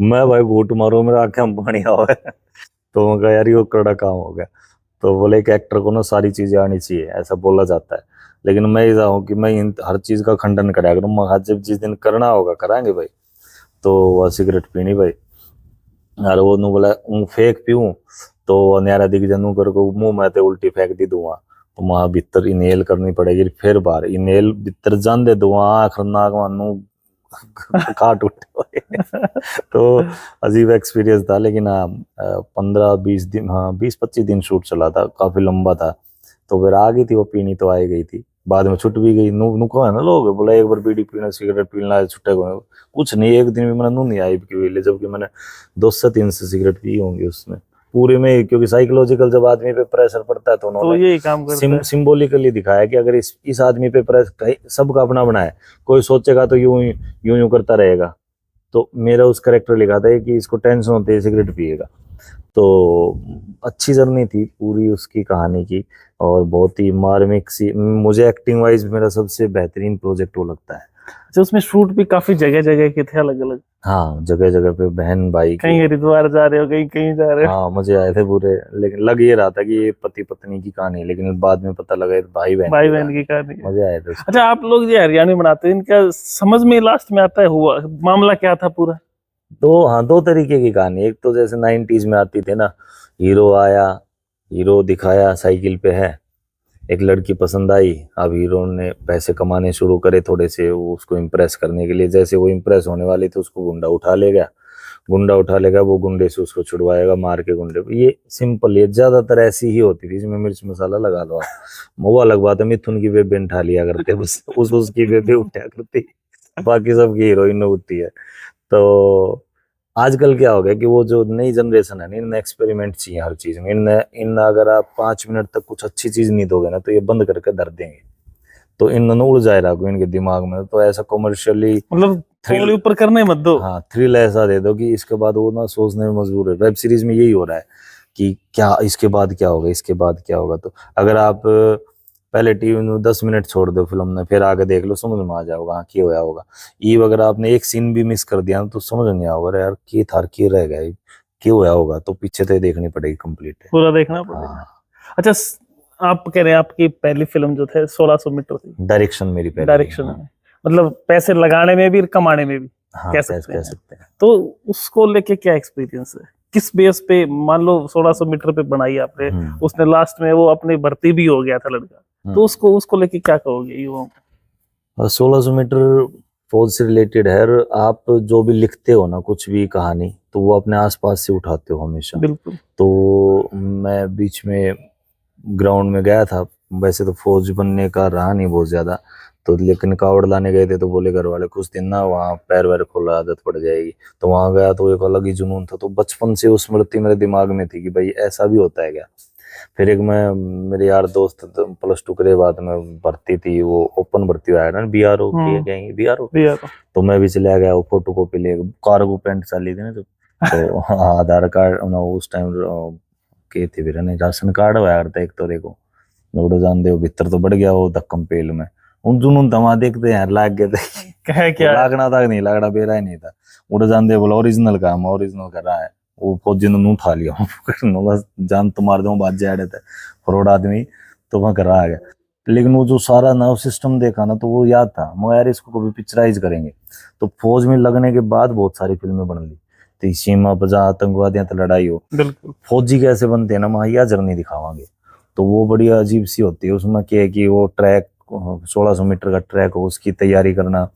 मैं भाई घूट मारो मेरा आंखें में पानी आ गया, तो मैं कहा यार ये कड़ा काम हो गया। तो बोले एक एक्टर को ना सारी चीजें आनी चाहिए, ऐसा बोला जाता है, लेकिन मैं ऐसा हूँ कि मैं इन हर चीज का खंडन कराया करूँ। मैं जब जिस दिन करना होगा कराएंगे भाई, तो वह सिगरेट पीनी भाई, अरे वो नु बोला फेंक पीऊं तो न्यारा दिख जनू करके मुंह में ते उल्टी फेंक दी धुआं, तो वहां भीतर इनहेल करनी पड़ेगी, फिर बाहर इनहेल भीतर जान दे धुआं आँख नाक मानू काट उठे। तो अजीब एक्सपीरियंस था, लेकिन हाँ 15-20 दिन, हाँ 20-25 दिन शूट चला था, काफी लंबा था। तो फिर आ गई थी वो पीनी, तो आ ही गई थी, बाद में छुट भी गई। नुको है ना लोग बोला एक बार बीड़ी पीना सिगरेट पीना छुट्टे को, कुछ नहीं, एक दिन भी मैंने नू नहीं आई की, जबकि मैंने 2 से 3 से सिगरेट पी होंगी उसमें पूरे में, क्योंकि साइकोलॉजिकल जब आदमी पे प्रेशर पड़ता है तो तो उन्होंने ये काम करता है। सिंबॉलिकली दिखाया कि अगर इस आदमी पे प्रेशर, सबका अपना अपना है, कोई सोचेगा तो यूं यूं यूं करता रहेगा, तो मेरा उस करेक्टर लिखा था कि इसको टेंशन होती है सिगरेट पिएगा। तो अच्छी जर्नी थी पूरी उसकी कहानी की, और बहुत ही मार्मिक सी, मुझे एक्टिंग वाइज मेरा सबसे बेहतरीन प्रोजेक्ट वो लगता है। अच्छा, उसमें शूट भी काफी जगह जगह के थे, अलग अलग। हाँ, जगह जगह पे बहन भाई कहीं हरिद्वार जा रहे हो, कहीं कहीं जा रहे हो। हाँ मजे आए थे पूरे, लेकिन लग ये रहा था कि ये पति पत्नी की कहानी है, लेकिन बाद में पता लगा ये भाई बहन की कहानी है। मजे आए थे उसमें। अच्छा, आप लोग जो हरियाणवी बनाते हैं, इनका समझ में लास्ट में आता है हुआ मामला क्या था पूरा। तो हाँ 2 तरीके की कहानी, एक तो जैसे 90s में आती थी ना, हीरो आया, हीरो दिखाया साइकिल पे है, एक लड़की पसंद आई, अब हीरो ने पैसे कमाने शुरू करे थोड़े से वो उसको इम्प्रेस करने के लिए, जैसे वो इम्प्रेस होने वाली थी उसको गुंडा उठा लेगा, वो गुंडे से उसको छुड़वाएगा मार के गुंडे को। ये सिंपल, ये ज्यादातर ऐसी ही होती थी, इसमें मिर्च मसाला लगा लो आप। वो अलग बात है, मिथुन की बेबे उठा लिया करते, बस उसकी बेबे उठा करती, बाकी सबकी हीरोइन उठती है। तो आजकल क्या हो गया कि वो जो नई जनरेशन है ना, इनने एक्सपेरिमेंट चाहिए हर चीज में, इन अगर आप 5 मिनट तक कुछ अच्छी चीज नहीं दोगे ना, तो ये बंद करके धर देंगे, तो इन्होंने उड़ जाए रहा इनके दिमाग में। तो ऐसा कमर्शियली मतलब थ्रिल ऊपर करने मत दो। हाँ थ्रिल ऐसा दे दो कि इसके बाद वो ना सोचने में मजबूर है। वेब सीरीज में यही हो रहा है कि क्या इसके बाद क्या होगा, इसके बाद क्या होगा। तो अगर आप पहले टीवी में 10 मिनट छोड़ दो फिल्म में, फिर आगे देख लो, समझ में आ जाओगा हाँ क्या होया होगा। ये अगर आपने एक सीन भी मिस कर दिया ना, तो समझ नहीं आओगे, अरे यार क्या था क्या रह गया, क्या होया होगा। तो पीछे तो देखनी पड़ेगी कंप्लीट है, पूरा देखना पड़ेगा। हाँ। अच्छा, आप कह रहे हैं आपकी पहली फिल्म जो थे 1600 मीटर थी, डायरेक्शन मेरी पहले, डायरेक्शन हाँ। में, मतलब पैसे लगाने में भी कमाने में भी, हाँ, कह सकते हैं। तो उसको लेके क्या एक्सपीरियंस है, किस बेस पे, मान लो 1600 मीटर पे बनाई आपने, उसने लास्ट में वो अपनी भर्ती भी हो गया था लड़का, तो उसको लेके क्या कहोगे युवाओं को। 1600 मीटर फौज से रिलेटेड है, और आप जो भी लिखते हो ना कुछ भी कहानी, तो वो अपने आसपास से उठाते हो हमेशा। बिल्कुल। तो मैं बीच में ग्राउंड में गया था, वैसे तो फौज बनने का रहा नहीं बहुत ज्यादा, तो लेकिन कावड़ लाने गए थे, तो बोले घर वाले कुछ दिन ना वहाँ पैर वैर खोला आदत पड़ जाएगी। तो वहां गया तो एक अलग ही जुनून था। तो बचपन से उस स्मृति मेरे दिमाग में थी कि भाई ऐसा भी होता है क्या। फिर एक मैं मेरे यार दोस्त +2 के बाद में भर्ती थी, वो ओपन भर्ती आया ना, BRO की कहेंगे, BRO। तो मैं भी चला गया, वो फोटो कॉपी ले, कार्गो पैंट चाली थी ना जब, तो आधार कार्ड उस टाइम के थे फिर राशन कार्ड हुआ करता एक तोरे को, उड़ जान दे भीतर तो बढ़ गया वो धक्कम पेल में। उन जुनून तमा देखते हैं लाग गए थे, क्या लागना था नहीं लागना बेरा ही नहीं था। उड़ जान दे बोला ओरिजिनल काम ओरिजिनल कर रहा है, वो फौजी ने उठा लिया बोला जान तो मार दूं बात जा रहे थे फरोड आदमी तो वहां करा आ गया। लेकिन वो जो सारा नर्व सिस्टम देखा ना तो वो याद था मैं यार इसको कभी पिक्चराइज करेंगे। तो फौज में लगने के बाद बहुत सारी फिल्में बन ली तो सीमा पर जहाँ आतंकवादियों तो लड़ाई हो बिल्कुल फौजी कैसे बनते हैं ना वहाँ यह जर्नी दिखावांगे। तो वो बड़ी अजीब सी होती है उसमें क्या है कि वो ट्रैक 1600 मीटर का ट्रैक हो उसकी तैयारी करना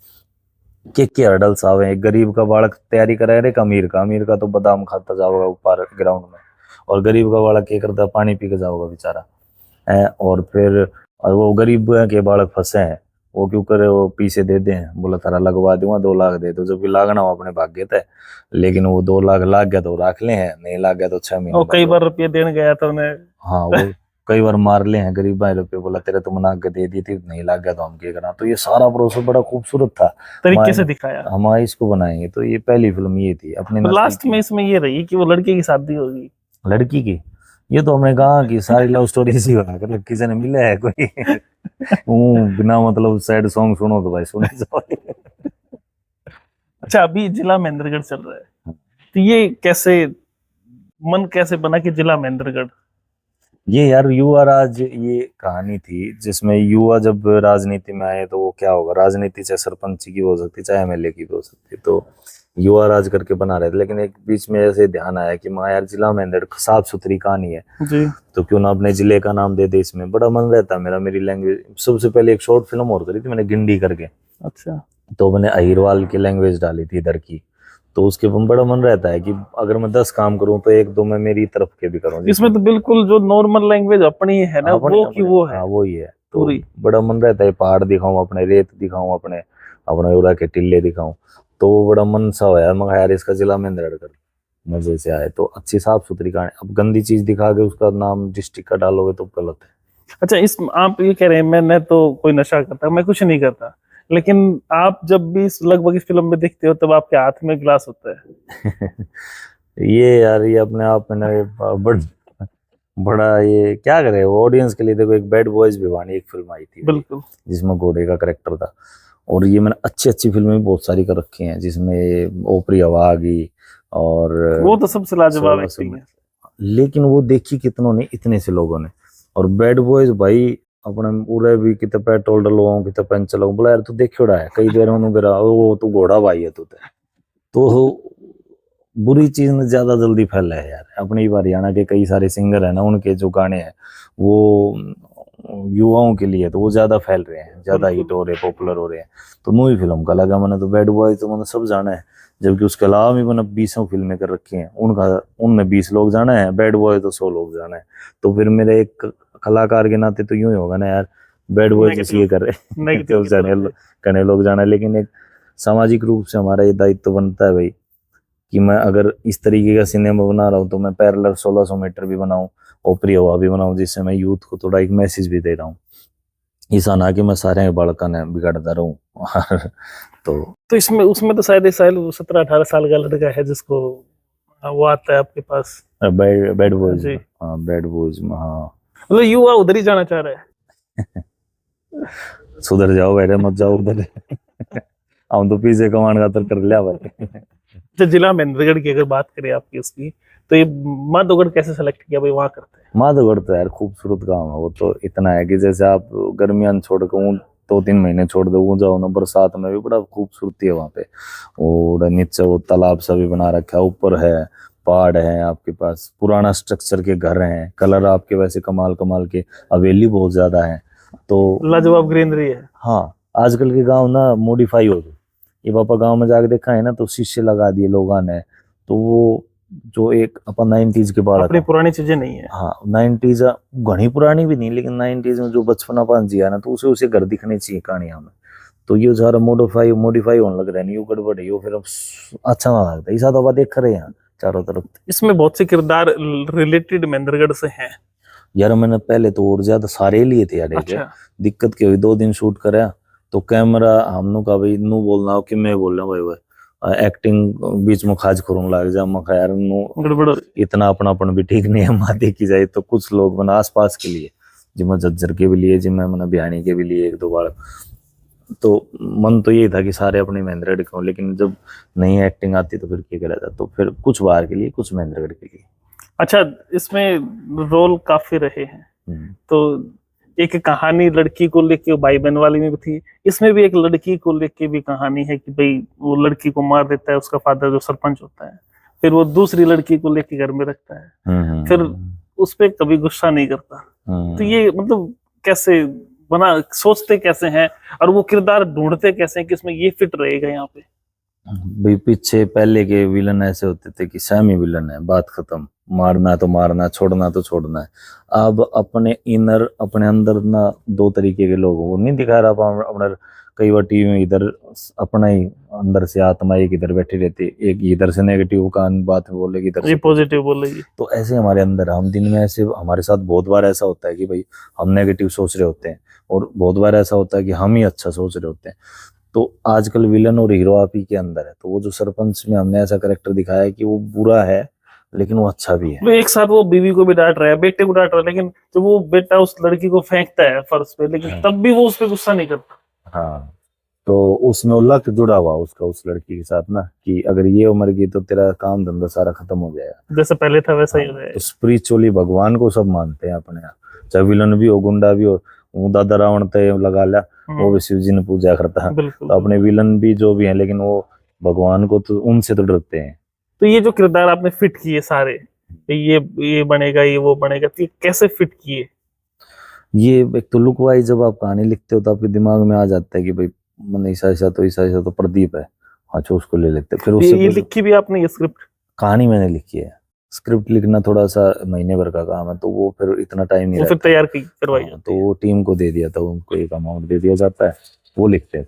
के हर्डल्स आवे। एक गरीब का बालक तैयारी करे एक अमीर का तो बादाम खाता जाओगा ऊपर ग्राउंड में और गरीब का बालक क्या करता है पानी पी के जाओगा बेचारा है। और फिर और वो गरीब के बालक फंसे हैं वो क्यों करे वो पीछे दे दे बोला तारा लगवा दूंगा 2 लाख दे दो जब भी लागना हो अपने भाग्य थे। लेकिन वो 2 लाख लाग गया तो राख ले हैं नहीं लाग गया तो 6 महीने और कई बार रुपये देने गया था उन्हें। हाँ वो कई बार मार ले हैं गरीब भाई रुपये बोला तेरे तो मना के दे दी थी नहीं लाग गया तो हम क्या करा। तो ये सारा प्रोसेस बड़ा खूबसूरत था तरीके से दिखाया। हम इसको बनाएंगे। तो ये पहली फिल्म ये थी अपने लास्ट में इसमें ये रही कि वो लड़के की शादी होगी लड़की की। ये तो हमने कहा कि सारी लव स्टोरी इसी बना कर किसी ने मिला है कोई बिना मतलब सैड सॉन्ग सुनो तो भाई सुने जाओ। अच्छा अभी जिला महेंद्रगढ़ चल रहा है तो ये कैसे मन कैसे बना कि जिला महेंद्रगढ़। ये यार युवा राज ये कहानी थी जिसमें युवा जब राजनीति में आए तो वो क्या होगा राजनीति चाहे सरपंच की हो सकती चाहे एमएलए की भी हो सकती। तो युवा राज करके बना रहे थे लेकिन एक बीच में ऐसे ध्यान आया कि माँ यार जिला महेंद्रगढ़ साफ सुथरी कहानी है जी तो क्यों ना अपने जिले का नाम दे दे। इसमें बड़ा मन रहता है मेरा मेरी लैंग्वेज सबसे पहले एक शॉर्ट फिल्म और करी थी मैंने गिंडी करके। अच्छा तो मैंने अहिरवाल की लैंग्वेज डाली थी इधर की। तो उसके बड़ा मन रहता है कि अगर मैं 10 काम करूं तो 1-2 मैं मेरी तरफ के भी करूं। इसमें तो बिल्कुल जो नॉर्मल लैंग्वेज अपनी है ना वो की वो है। हाँ वही है। तो पूरी बड़ा मन रहता है पहाड़ दिखाऊं अपने रेत दिखाऊं अपने अपने उड़ा के टिल्ले दिखाऊं। तो वो बड़ा मन सा होया मगर यार इसका जिला महेंद्रगढ़ कर मजे से आए। तो अच्छी साफ सुथरी कहानी अब गंदी चीज दिखा के उसका नाम डिस्ट्रिक्ट का डालोगे तो गलत है। अच्छा इस आप ये कह रहे हैं मैंने तो कोई नशा करता मैं कुछ नहीं करता लेकिन आप जब भी लगभग इस फिल्म में देखते हो तब आपके हाथ में गिलास होता है। ये यार ये अपने आप में ना बड़ा ये क्या करे ऑडियंस के लिए। देखो एक बैड बॉयज भिवानी एक फिल्म आई थी बिल्कुल जिसमें घोड़े का करेक्टर था। और ये मैंने अच्छी अच्छी फिल्में बहुत सारी कर रखी हैं जिसमें ओपरी हवा आ गई और वो तो सबसे लाजवाब एक्टिंग है। लेकिन वो देखी कितनों ने इतने से लोगों ने। और बैड बॉयज भाई अपने पूरे भी कितने पेट्रोल डलवाऊं कितने पेंचर लगाऊं बोला यार तू देखियो रहा है कई देर में गिरा वो तू घोड़ा भाई है तू तो बुरी चीज में ज्यादा जल्दी फैला है यार। अपने हरियाणा के कई सारे सिंगर है ना उनके जो गाने हैं वो युवाओं के लिए तो वो ज्यादा फैल रहे हैं ज्यादा हिट हो रहे हैं पॉपुलर हो रहे हैं। तो मूवी फिल्म का लगा मैंने तो बैड बॉय तो मैंने सब जाना है जबकि उसके अलावा भी मैंने 20 फिल्में कर रखी हैं उनमें 20 लोग जाना है बैड बॉय तो 100 लोग जाना है। तो फिर मेरे एक कलाकार के नाते तो यूं ही होगा ना यार बैड बॉय जिस ये कर रहे करने लोग जाना है। लेकिन एक सामाजिक रूप से हमारा ये दायित्व बनता है भाई कि मैं अगर इस तरीके का सिनेमा बना रहा हूँ तो मैं पैरेलल 1600 मीटर भी बनाऊं ओपरी हवा भी बनाऊं जिससे मैं यूथ को थोड़ा एक मैसेज भी दे रहा हूँ ऐसा ना कि मैं सारे बालका ने बिगाड़ता रहूं। तो इसमें उसमें तो शायद 17-18 साल का लड़का है जिसको वो आता है आपके पास बैड बॉयज। हाँ बैड बॉयज में हाँ मतलब युवा उधर ही जाना चाह रहा है। सुधर जाओ बेटे मत जाओ उधर हम तो पीछे कमान का तर कर लिया भाई। तो जिला महेंद्रगढ़ की अगर बात करें आपकी उसकी तो ये माधोगढ़ कैसे सेलेक्ट किया भाई वहां करते हैं। माधोगढ़ तो यार खूबसूरत गांव है वो तो इतना है कि जैसे आप गर्मियां छोड़ के 2-3 महीने छोड़ दो वो जाओ ना बरसात में भी बड़ा खूबसूरती है वहाँ पे। और नीचे वो तालाब सा भी बना रखा है ऊपर है पहाड़ है आपके पास पुराना स्ट्रक्चर के घर हैं कलर आपके वैसे कमाल कमाल के हवेली बहुत ज्यादा है। तो लाजवाब ग्रीनरी है। हाँ आजकल के गांव ना मॉडिफाई हो गए। ये पापा गांव में जाके देखा है ना तो शीशे लगा दिए लोगों ने। तो वो जो एक अपन 90s के बाद अपनी पुरानी चीजें नहीं है। हाँ 90s घनी पुरानी भी नहीं लेकिन 90s में जो बचपनापन जिया ना तो उसे घर दिखने चाहिए कहानियां में। तो ये सारा मॉडिफाई होने लग रहा है ये गड़बड़ है ये फिर अच्छा ना लगता ऐसा तो देख रहे हैं चारों तरफ। इसमें बहुत से किरदार रिलेटेड महेंद्रगढ़ से हैं यार मैंने पहले तो और ज्यादा सारे लिए थे यार। अच्छा। दिक्कत क्या हुई 2 दिन शूट करा तो कैमरा हमनु का भाई नू बोलना हो कि मैं बोल रहा हूँ भाई एक्टिंग बीच में खाज करूँ लग जा मैं यार नू इतना अपनापन भी ठीक नहीं है माँ देखी जाए। तो कुछ लोग मैंने आस पास के लिए जिम्मे झज्जर के भी लिए जिम्मे मैंने बिहानी के भी लिए 1-2 बार तो मन तो यही था कि सारे अपने महेंद्रगढ़ के हों, लेकिन जब नई एक्टिंग आती तो फिर क्या करा था, तो फिर कुछ बाहर के लिए कुछ महेंद्रगढ़ के लिए। अच्छा, इसमें रोल काफी रहे हैं, तो एक कहानी लड़की को लेके भाई बहन वाली में भी थी, इसमें भी एक लड़की को लेके भी कहानी है कि भाई वो लड़की को मार देता है उसका फादर जो सरपंच होता है, फिर वो दूसरी लड़की को लेके घर में रखता है, फिर उस पे कभी गुस्सा नहीं करता। तो ये मतलब कैसे बना, सोचते कैसे हैं और वो किरदार ढूंढते कैसे हैं कि इसमें ये फिट रहेगा यहाँ पे? भाई पीछे पहले के विलन ऐसे होते थे कि सेमी विलन है, बात खत्म, मारना तो मारना, छोड़ना तो छोड़ना है। अब अपने इनर, अपने अंदर ना दो तरीके के लोग, वो नहीं दिखा रहा अपने कई बार टीवी में, इधर अपना ही अंदर से आत्मा एक इधर बैठी रहती है, एक इधर से नेगेटिव का बात बोलेगी, इधर से पॉजिटिव बोलेगी। तो ऐसे हमारे अंदर, हम दिन में ऐसे, हमारे साथ बहुत बार ऐसा होता है कि भाई हम नेगेटिव सोच रहे होते हैं, और बहुत बार ऐसा होता है कि हम ही अच्छा सोच रहे होते हैं। तो आजकल विलन और हीरो आप ही के अंदर है। तो वो जो सरपंच में हमने ऐसा करेक्टर दिखाया है कि वो बुरा है लेकिन वो अच्छा भी है। वो एक साथ वो बीवी को भी डांट रहा है, बेटे को डांट रहा है, लेकिन तो वो बेटा उस लड़की को फेंकता है फर्श पे, लेकिन तब भी वो उस पर गुस्सा नहीं करता। हाँ, तो उसमें वो लक जुड़ा हुआ उसका उस लड़की के साथ ना, कि अगर ये उम्र की तो तेरा काम धंधा सारा खत्म हो जाएगा, जैसे पहले था वैसा ही हो जाएगा। तो स्पिरिचुअली भगवान को सब मानते हैं अपने यहाँ, चाहे विलन भी हो, गुंडा भी हो। वो दादा रावण तय लगा लिया, वो भी शिव जी ने पूजा करता है, तो अपने विलन भी जो भी हैं, लेकिन वो भगवान को तो उनसे तो डरते हैं। तो ये जो किरदार आपने फिट किए सारे, ये बनेगा, ये वो बनेगा, तो ये कैसे फिट किए? ये एक तो लुक वाइज जब आप कहानी लिखते हो तो आपके दिमाग में आ जाता है कि भाई मन ऐसा तो प्रदीप है, अच्छा उसको ले लेते। फिर उससे ये लिखी भी आपने ये स्क्रिप्ट? कहानी मैंने लिखी है, स्क्रिप्ट लिखना थोड़ा सा महीने भर का काम है, तो वो फिर इतना टाइम नहीं फिर तैयार करवाई जाती है। तो वो टीम को दे दिया था, उनको एक अमाउंट दे दिया जाता है, वो लिखते हैं।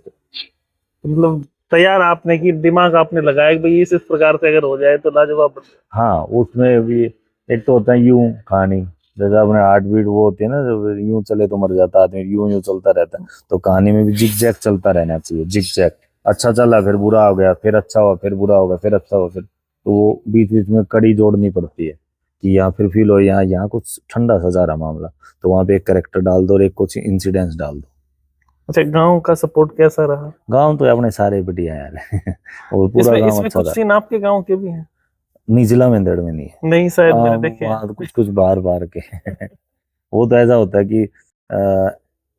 मतलब तैयार आपने की, दिमाग आपने लगाया कि भाई इस प्रकार से अगर हो जाए तो लाजवाब। हाँ, उसमें भी एक तो होता है यूं कहानी, जैसे अपने हार्ट बीट वो होती है ना, जब यूं चले तो मर जाता आदमी, यूं चलता रहता है, तो कहानी में भी जिग जैग चलता रहना चाहिए, जिग जैग। अच्छा चला फिर बुरा हो गया, फिर अच्छा हुआ, फिर बुरा हो गया, फिर अच्छा हुआ, फिर तो वो बीच बीच में कड़ी जोड़नी पड़ती है कि यहाँ फिर फील हो, यहाँ कुछ ठंडा सा जा रहा मामला, तो वहां पे एक कैरेक्टर डाल दो और एक कुछ इंसिडेंट्स डाल दो। अच्छा, गांव का सपोर्ट कैसा रहा? गांव तो अपने सारे बढ़िया यार और पूरा गांव अच्छा कुछ सीन आपके गांव के भी हैं? नहीं, जिला मेंदड़ में नहीं है। नहीं शायद मैंने देखे हैं। कुछ कुछ बार बार के वो तो ऐसा होता है कि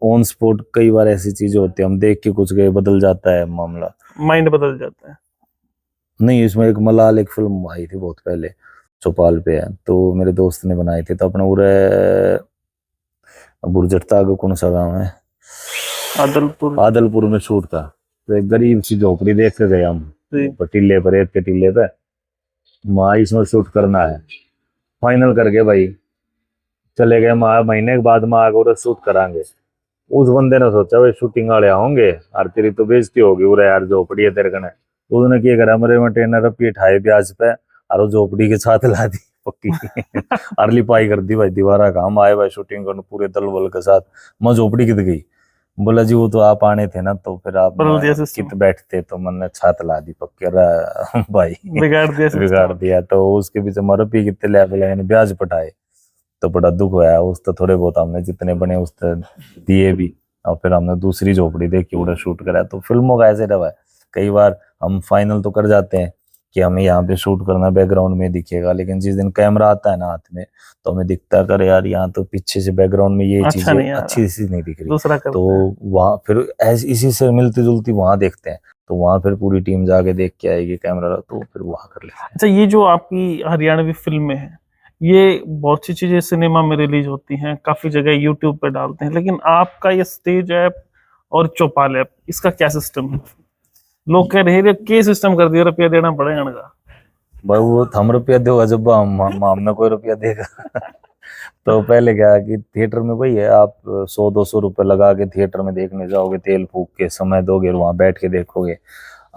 ऑन स्पॉट कई बार ऐसी चीजें होती है, हम देख के कुछ गए, बदल जाता है मामला, माइंड बदल जाता है। नहीं, इसमें एक मलाल एक फिल्म आई थी बहुत पहले, चौपाल पे है, तो मेरे दोस्त ने बनाई थी, तो अपने पूरे बुरजट्टा का कौन सा गाँव है, आदलपुर में शूट था। तो एक गरीब सी झोपड़ी देख के गए हम, टीले पर, रेत के टीले पे, वहां इसमें शूट करना है, फाइनल करके भाई चले गए। महीने के बाद माँ शूट करांगे। उस बंदे ने सोचा भाई शूटिंग वाले होंगे और तेरी तो बेइज्जती होगी, उरे यार झोपड़ी है तेरे कने, तो उसने क्या करा, मेरे में ट्रेनर पीठाए ब्याज पे और वो झोपड़ी के साथ ला दी पक्की और लिपाई कर दी भाई, दीवारा काम आए भाई शूटिंग करने पूरे दल बल के साथ। मैं झोपड़ी कित गई, बोला जी वो तो आप आने थे ना, तो फिर आप कित बैठते, तो मैंने छात ला दी पक्की भाई, बिगाड़ दिया। तो उसके पीछे मरपी कितने लेवल ब्याज पटाए, तो बड़ा दुख हुआ। उस तो थोड़े बहुत हमने जितने बने उस दिए भी, और फिर हमने दूसरी झोपड़ी देखी, उड़ा शूट करा। तो फिल्मों का ऐसे रहा है, कई बार हम फाइनल तो कर जाते हैं कि हमें यहाँ पे शूट करना, बैकग्राउंड में दिखेगा, लेकिन जिस दिन कैमरा आता है ना हाथ में, तो हमें दिखता कर यार यहाँ तो पीछे से बैकग्राउंड में ये चीज अच्छी सी नहीं दिख रही, तो वहाँ फिर इसी से मिलती जुलती वहां देखते हैं, तो वहां फिर पूरी टीम जाके देख के आएगी कैमरा, तो फिर वहां कर लेते हैं। अच्छा, ये जो आपकी हरियाणवी फिल्में हैं, ये बहुत सी चीजें सिनेमा में रिलीज होती हैं, काफी जगह यूट्यूब पे डालते हैं, लेकिन आपका ये स्टेज ऐप और चौपाल ऐप, इसका क्या सिस्टम है? लोग कह रहे हैं के सिस्टम कर दिया, रुपया देना पड़ेगा ना भाई, वो हम रुपया देगा जब हमने कोई रुपया देगा तो पहले क्या कि थिएटर में वही है, आप 100-200 रुपए लगा के थिएटर में देखने जाओगे, तेल फूक के समय दोगे, वहां बैठ के देखोगे।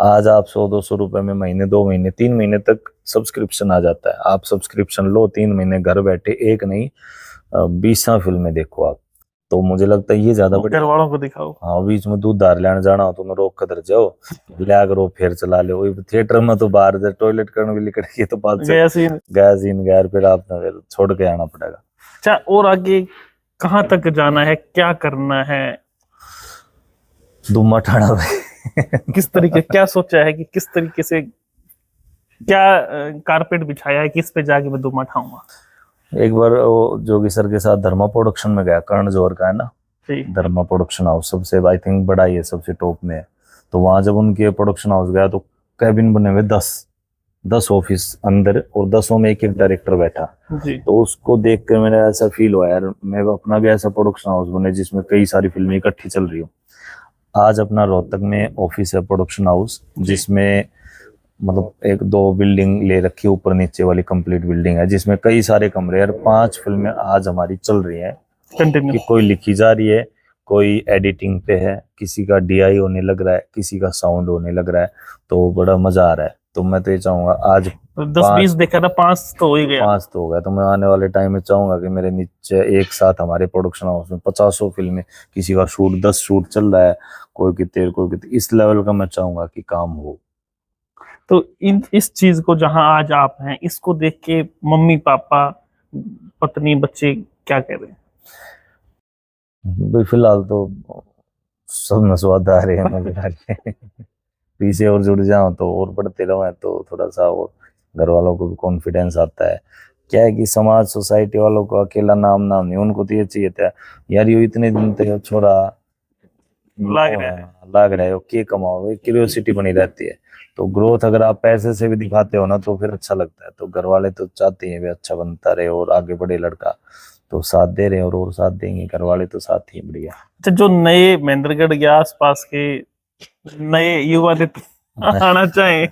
आज आप 100-200 रुपए में महीने, 2 महीने, 3 महीने तक सब्सक्रिप्शन आ जाता है। आप सब्सक्रिप्शन लो, 3 महीने घर बैठे एक नहीं 20 फिल्में देखो आप। तो मुझे लगता है ये ज्यादा घर वालों को दिखाओ। हाँ, बीच में दूध धार लेने जाना हो तो रोक कर जाओ, लिया करो, फिर चला लो। थिएटर में तो बाहर टॉयलेट करने के लिए करेगी तो बात गया सीन गया, फिर आप छोड़ के आना पड़ेगा। अच्छा, और आगे कहाँ तक जाना है, क्या करना है? धुम्मा ठाड़ा भाई। किस तरीके, क्या सोचा है कि किस तरीके से, क्या कारपेट बिछाया है, किस पे जाके मैं धुआं उठाऊंगा? एक बार वो जोगी सर के साथ धर्मा प्रोडक्शन में गया, कर्ण जौहर का है ना जी धर्मा प्रोडक्शन हाउस, सबसे आई थिंक बड़ा ही है, सबसे टॉप में है। तो वहां जब उनके प्रोडक्शन हाउस गया तो कैबिन बने हुए 10 ऑफिस अंदर, और 10 में एक एक डायरेक्टर बैठा। जी। तो उसको देख कर मेरा ऐसा फील हुआ यार, मैं अपना भी ऐसा प्रोडक्शन हाउस बने जिसमें कई सारी फिल्में इकट्ठी चल रही हो। आज अपना रोहतक में ऑफिस है प्रोडक्शन हाउस, जिसमें मतलब एक दो बिल्डिंग ले रखी है, ऊपर नीचे वाली कंप्लीट बिल्डिंग है जिसमें कई सारे कमरे हैं, और 5 फिल्में आज हमारी चल रही हैं। कंटिन्यू। कि कोई लिखी जा रही है, कोई एडिटिंग पे है, किसी का डीआई होने लग रहा है, किसी का साउंड होने लग रहा है, तो बड़ा मजा आ रहा है। तो मैं तो ये चाहूंगा आज 10-20 देखा था, 5 तो हो ही गया। 5 तो हो गया, तो मैं आने वाले टाइम में चाहूंगा कि मेरे नीचे एक साथ हमारे प्रोडक्शन हाउस में 50 फिल्में, किसी का शूट 10 शूट चल रहा है, कोई कितने कोई कितने, इस लेवल का मैं चाहूंगा कि काम हो। तो इस चीज को, जहां आज आप हैं, इसको देख के मम्मी पापा, पत्नी, बच्चे क्या कह रहे हैं? भाई फिलहाल तो सब नस्वाद आ रहे हैं, मजे आ रहे हैं। पीछे और जुड़ जाओ तो और बढ़ते रहो, तो थोड़ा सा और घर वालों को भी कॉन्फिडेंस आता है। क्या है कि समाज सोसाइटी वालों को अकेला नाम नाम नहीं, उनको तो ये चाहिए था यार, ये इतने दिन तक छोरा लाग रहा है के कमाओ, क्यूरियोसिटी बनी रहती है। तो ग्रोथ अगर आप पैसे से भी दिखाते हो ना तो फिर अच्छा लगता है। तो घर वाले तो चाहते हैं भी अच्छा बनता रहे और आगे बढ़े लड़का, तो साथ दे रहे हैं और साथ देंगे, घर वाले तो साथ ही बढ़िया। अच्छा, जो नए महेंद्रगढ़ या आसपास के नए युवा आना चाहे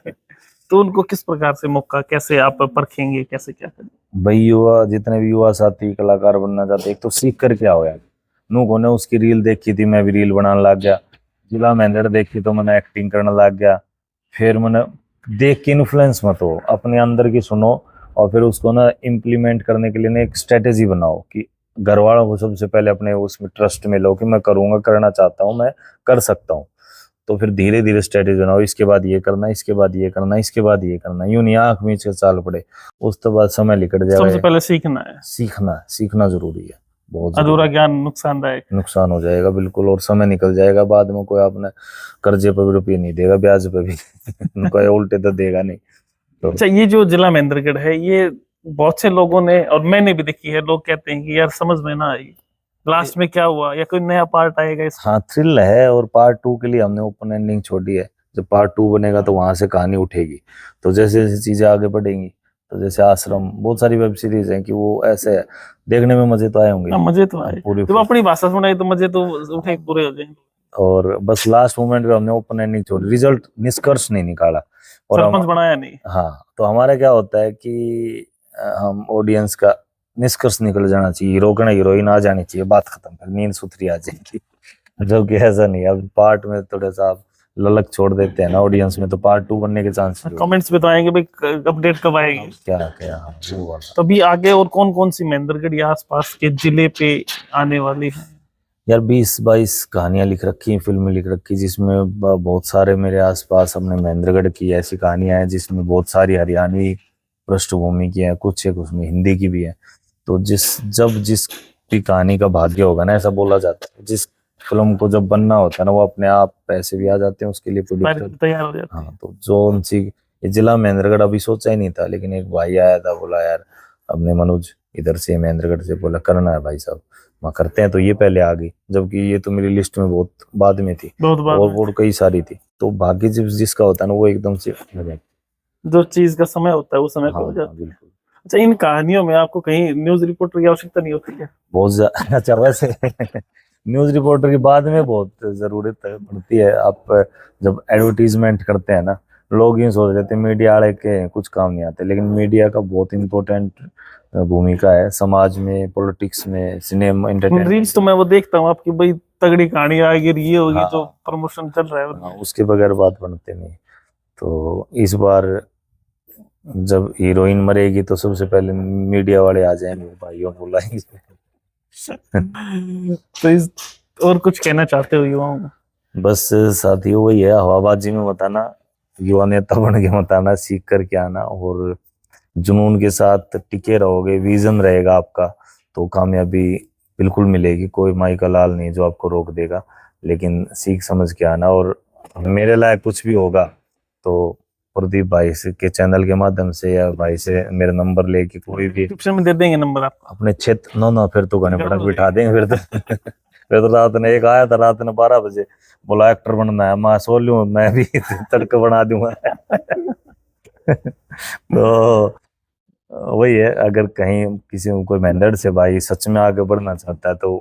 तो उनको किस प्रकार से मौका, कैसे आप परखेंगे, कैसे क्या करेंगे? भाई युवा, जितने भी युवा साथी कलाकार बनना चाहते, एक तो सीख कर क्या हो यार, नू को ने उसकी रील देखी थी, मैं भी रील बनाने लग गया। जिला महेंद्र देखी तो मैंने एक्टिंग करने लग गया। फिर मैंने देख के इन्फ्लुएंस मत हो, अपने अंदर की सुनो, और फिर उसको ना इम्प्लीमेंट करने के लिए ना एक स्ट्रेटेजी बनाओ कि घर वालों को सबसे पहले अपने उसमें ट्रस्ट में लो कि मैं करूंगा, करना चाहता हूँ, मैं कर सकता हूँ। तो फिर धीरे धीरे स्ट्रेटेजी बनाओ, इसके बाद ये करना, इसके बाद ये करना, इसके बाद ये करना, यूं नहीं आंख मीच के चाल पड़े। उस तो बाद समय निकट सबसे जाएगा। पहले सीखना है। सीखना जरूरी है, बहुत जरूरी अधूरा है। ज्ञान नुकसानदायक। नुकसान हो जाएगा बिल्कुल, और समय निकल जाएगा बाद में, कोई आपने कर्जे पर भी रुपये नहीं देगा, ब्याज पे भी कोई उल्टे तो देगा नहीं। तो अच्छा, ये जो जिला महेंद्रगढ़ है, ये बहुत से लोगों ने और मैंने भी देखी है, लोग कहते हैं कि यार समझ में ना आई लास्ट में क्या हुआ, या कोई नया पार्ट आएगा इसमें। हाँ, थ्रिल है, और पार्ट 2 के लिए हमने ओपन एंडिंग छोड़ी है। जब पार्ट 2 बनेगा तो वहां से कहानी उठेगी, तो जैसे जैसे चीजें आगे बढ़ेंगी, तो जैसे आश्रम, बहुत सारी वेब सीरीज हैं कि वो ऐसे है, देखने में मजे तो आए होंगे। हाँ, मजे तो आए, पूरी जब अपनी भाषा सुनाई तो मजे तो उठे पूरे हो जाएंगे। और बस लास्ट मोमेंट पे हमने ओपन एंडिंग छोड़ी, रिजल्ट निष्कर्ष नहीं निकाला। और सरपंच बनाया नहीं। हाँ, तो हमारा क्या होता है कि हम ऑडियंस का निष्कर्ष निकल जाना चाहिए, हीरो का हीरोइन आ जानी चाहिए, बात खत्म, फिर नींद सुथरी आ जाएगी। जो कि ऐसा नहीं है, अब पार्ट में थोड़ा सा आप ललक छोड़ देते हैं ना ऑडियंस में, तो पार्ट 2 बनने के चांस कमेंट्स पे तो आएंगे भाई, अपडेट कब आएगी। क्या क्या, हाँ, वो वाला। तो अभी आगे और कौन कौन सी महेंद्रगढ़ या आसपास के जिले पे आने वाली है? यार 20-22 कहानियां लिख रखी हैं, फिल्में लिख रखी, जिसमें बहुत सारे मेरे आसपास अपने महेंद्रगढ़ की ऐसी कहानियां हैं, जिसमें बहुत सारी हरियाणवी पृष्ठभूमि की है, कुछ एक उसमें हिंदी की भी है। तो जिस भी कहानी का भाग्य होगा ना, ऐसा बोला जाता है, जिस फिल्म को जब बनना होता है ना, वो अपने आप पैसे भी आ जाते हैं उसके लिए, प्रोड्यूसर तैयार हो जाती है। हाँ, तो जो उनसी ये जिला महेंद्रगढ़ अभी सोचा ही नहीं था, लेकिन एक भाई आया था, बोला यार अपने मनोज इधर से महेंद्रगढ़ से, बोला करना है भाई साहब, वहाँ करते हैं, तो ये पहले आ गई, जबकि ये तो मेरी लिस्ट में बहुत बाद में थी, बहुत बार और कई सारी थी। तो भाग्य जिसका होता है ना, वो एकदम से हो जाता है। जो चीज का समय होता है उस समय पे हाँ, हो जाता है। बिल्कुल। अच्छा, इन कहानियों में आपको कहीं न्यूज रिपोर्टर की आवश्यकता नहीं होती है? बहुत ज्यादा अच्छा, वैसे न्यूज रिपोर्टर की बाद में बहुत जरूरत पड़ती है। आप जब एडवर्टीजमेंट करते हैं ना, लोग यूं सोच लेते हैं मीडिया वाले के कुछ काम नहीं आते, लेकिन मीडिया का बहुत इंपॉर्टेंट भूमिका है समाज में, पॉलिटिक्स में, सिनेमा, एंटरटेनमेंट। रील्स तो मैं वो देखता हूँ आपकी, भाई तगड़ी कहानी आएगी, ये होगी, हाँ, जो प्रमोशन चल रहा है हाँ, उसके बगैर बात बनते नहीं। तो इस बार जब हीरोइन मरेगी तो सबसे पहले मीडिया वाले आ जाएंगे, भाइयों बुलाएंगे। तो इस और कुछ कहना चाहते हो युवाओं को? बस साथियों, वही है, हवाबाजी में मत आना, युवा नेता बन के मत आना, सीख कर के आना, और जुनून के साथ टिके रहोगे, विजन रहेगा आपका, तो कामयाबी बिल्कुल मिलेगी। कोई माई का लाल नहीं जो आपको रोक देगा। लेकिन सीख समझ के आना, और मेरे लायक कुछ भी होगा तो प्रदीप भाई से के चैनल के माध्यम से या भाई से मेरा नंबर लेके कोई भी डिस्क्रिप्शन में दे देंगे नंबर आपको। अपने क्षेत्र ना फिर तो गाने जरूर पटक बिठा देंगे फिर तो फिर तो रात ने एक आया था, रात ने 12 बजे बोला एक्टर बनना है, मैं सो लूं, मैं भी तड़का बना दूंगा तो वही है, अगर कहीं किसी को कोई मेहनत से भाई सच में आगे बढ़ना चाहता है तो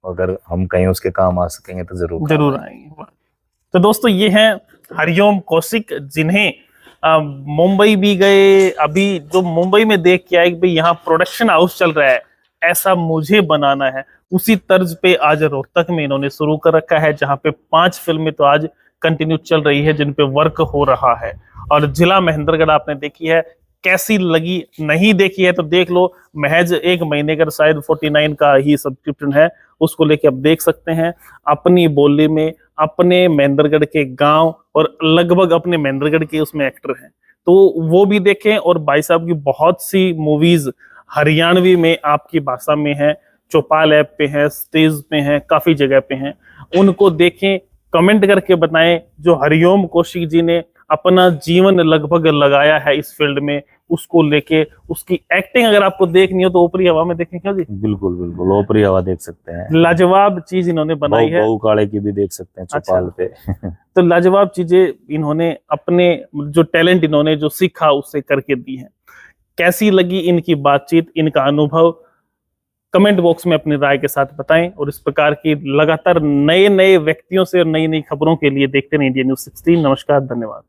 अगर हम कहीं उसके काम आ सकेंगे तो जरूर आएंगे। तो दोस्तों ये हैं हरिओम कौशिक, जिन्हें मुंबई भी गए, अभी जो मुंबई में देख के आए कि भाई यहाँ प्रोडक्शन हाउस चल रहा है, ऐसा मुझे बनाना है, उसी तर्ज पे आज रोहतक में इन्होंने शुरू कर रखा है, जहाँ पे 5 फिल्में तो आज कंटिन्यू चल रही है जिन पे वर्क हो रहा है। और जिला महेंद्रगढ़ आपने देखी है, कैसी लगी? नहीं देखी है तो देख लो, महज 1 महीने का शायद 49 का ही सब्सक्रिप्शन है, उसको लेके आप देख सकते हैं अपनी बोली में, अपने महेंद्रगढ़ के गांव, और लगभग अपने महेंद्रगढ़ के उसमें एक्टर हैं, तो वो भी देखें। और भाई साहब की बहुत सी मूवीज हरियाणवी में आपकी भाषा में है, चौपाल ऐप पे है, स्टेज पे है, काफी जगह पे हैं, उनको देखें, कमेंट करके बताएं। जो हरिओम कौशिक जी ने अपना जीवन लगभग लगाया है इस फील्ड में, उसको लेके उसकी एक्टिंग अगर आपको देखनी हो तो ऊपरी हवा में देखें। क्या जी? बिल्कुल बिल्कुल, ऊपरी हवा देख सकते हैं, लाजवाब चीज इन्होंने बनाई है। बहु काले की भी देख सकते हैं चौपाल पे तो लाजवाब चीजें इन्होंने अपने जो टैलेंट इन्होंने जो सीखा उससे करके दी है। कैसी लगी इनकी बातचीत, इनका अनुभव, कमेंट बॉक्स में अपनी राय के साथ बताएं। और इस प्रकार की लगातार नए नए व्यक्तियों से और नई नई खबरों के लिए देखते रहिए इंडिया न्यूज़ 16। नमस्कार, धन्यवाद।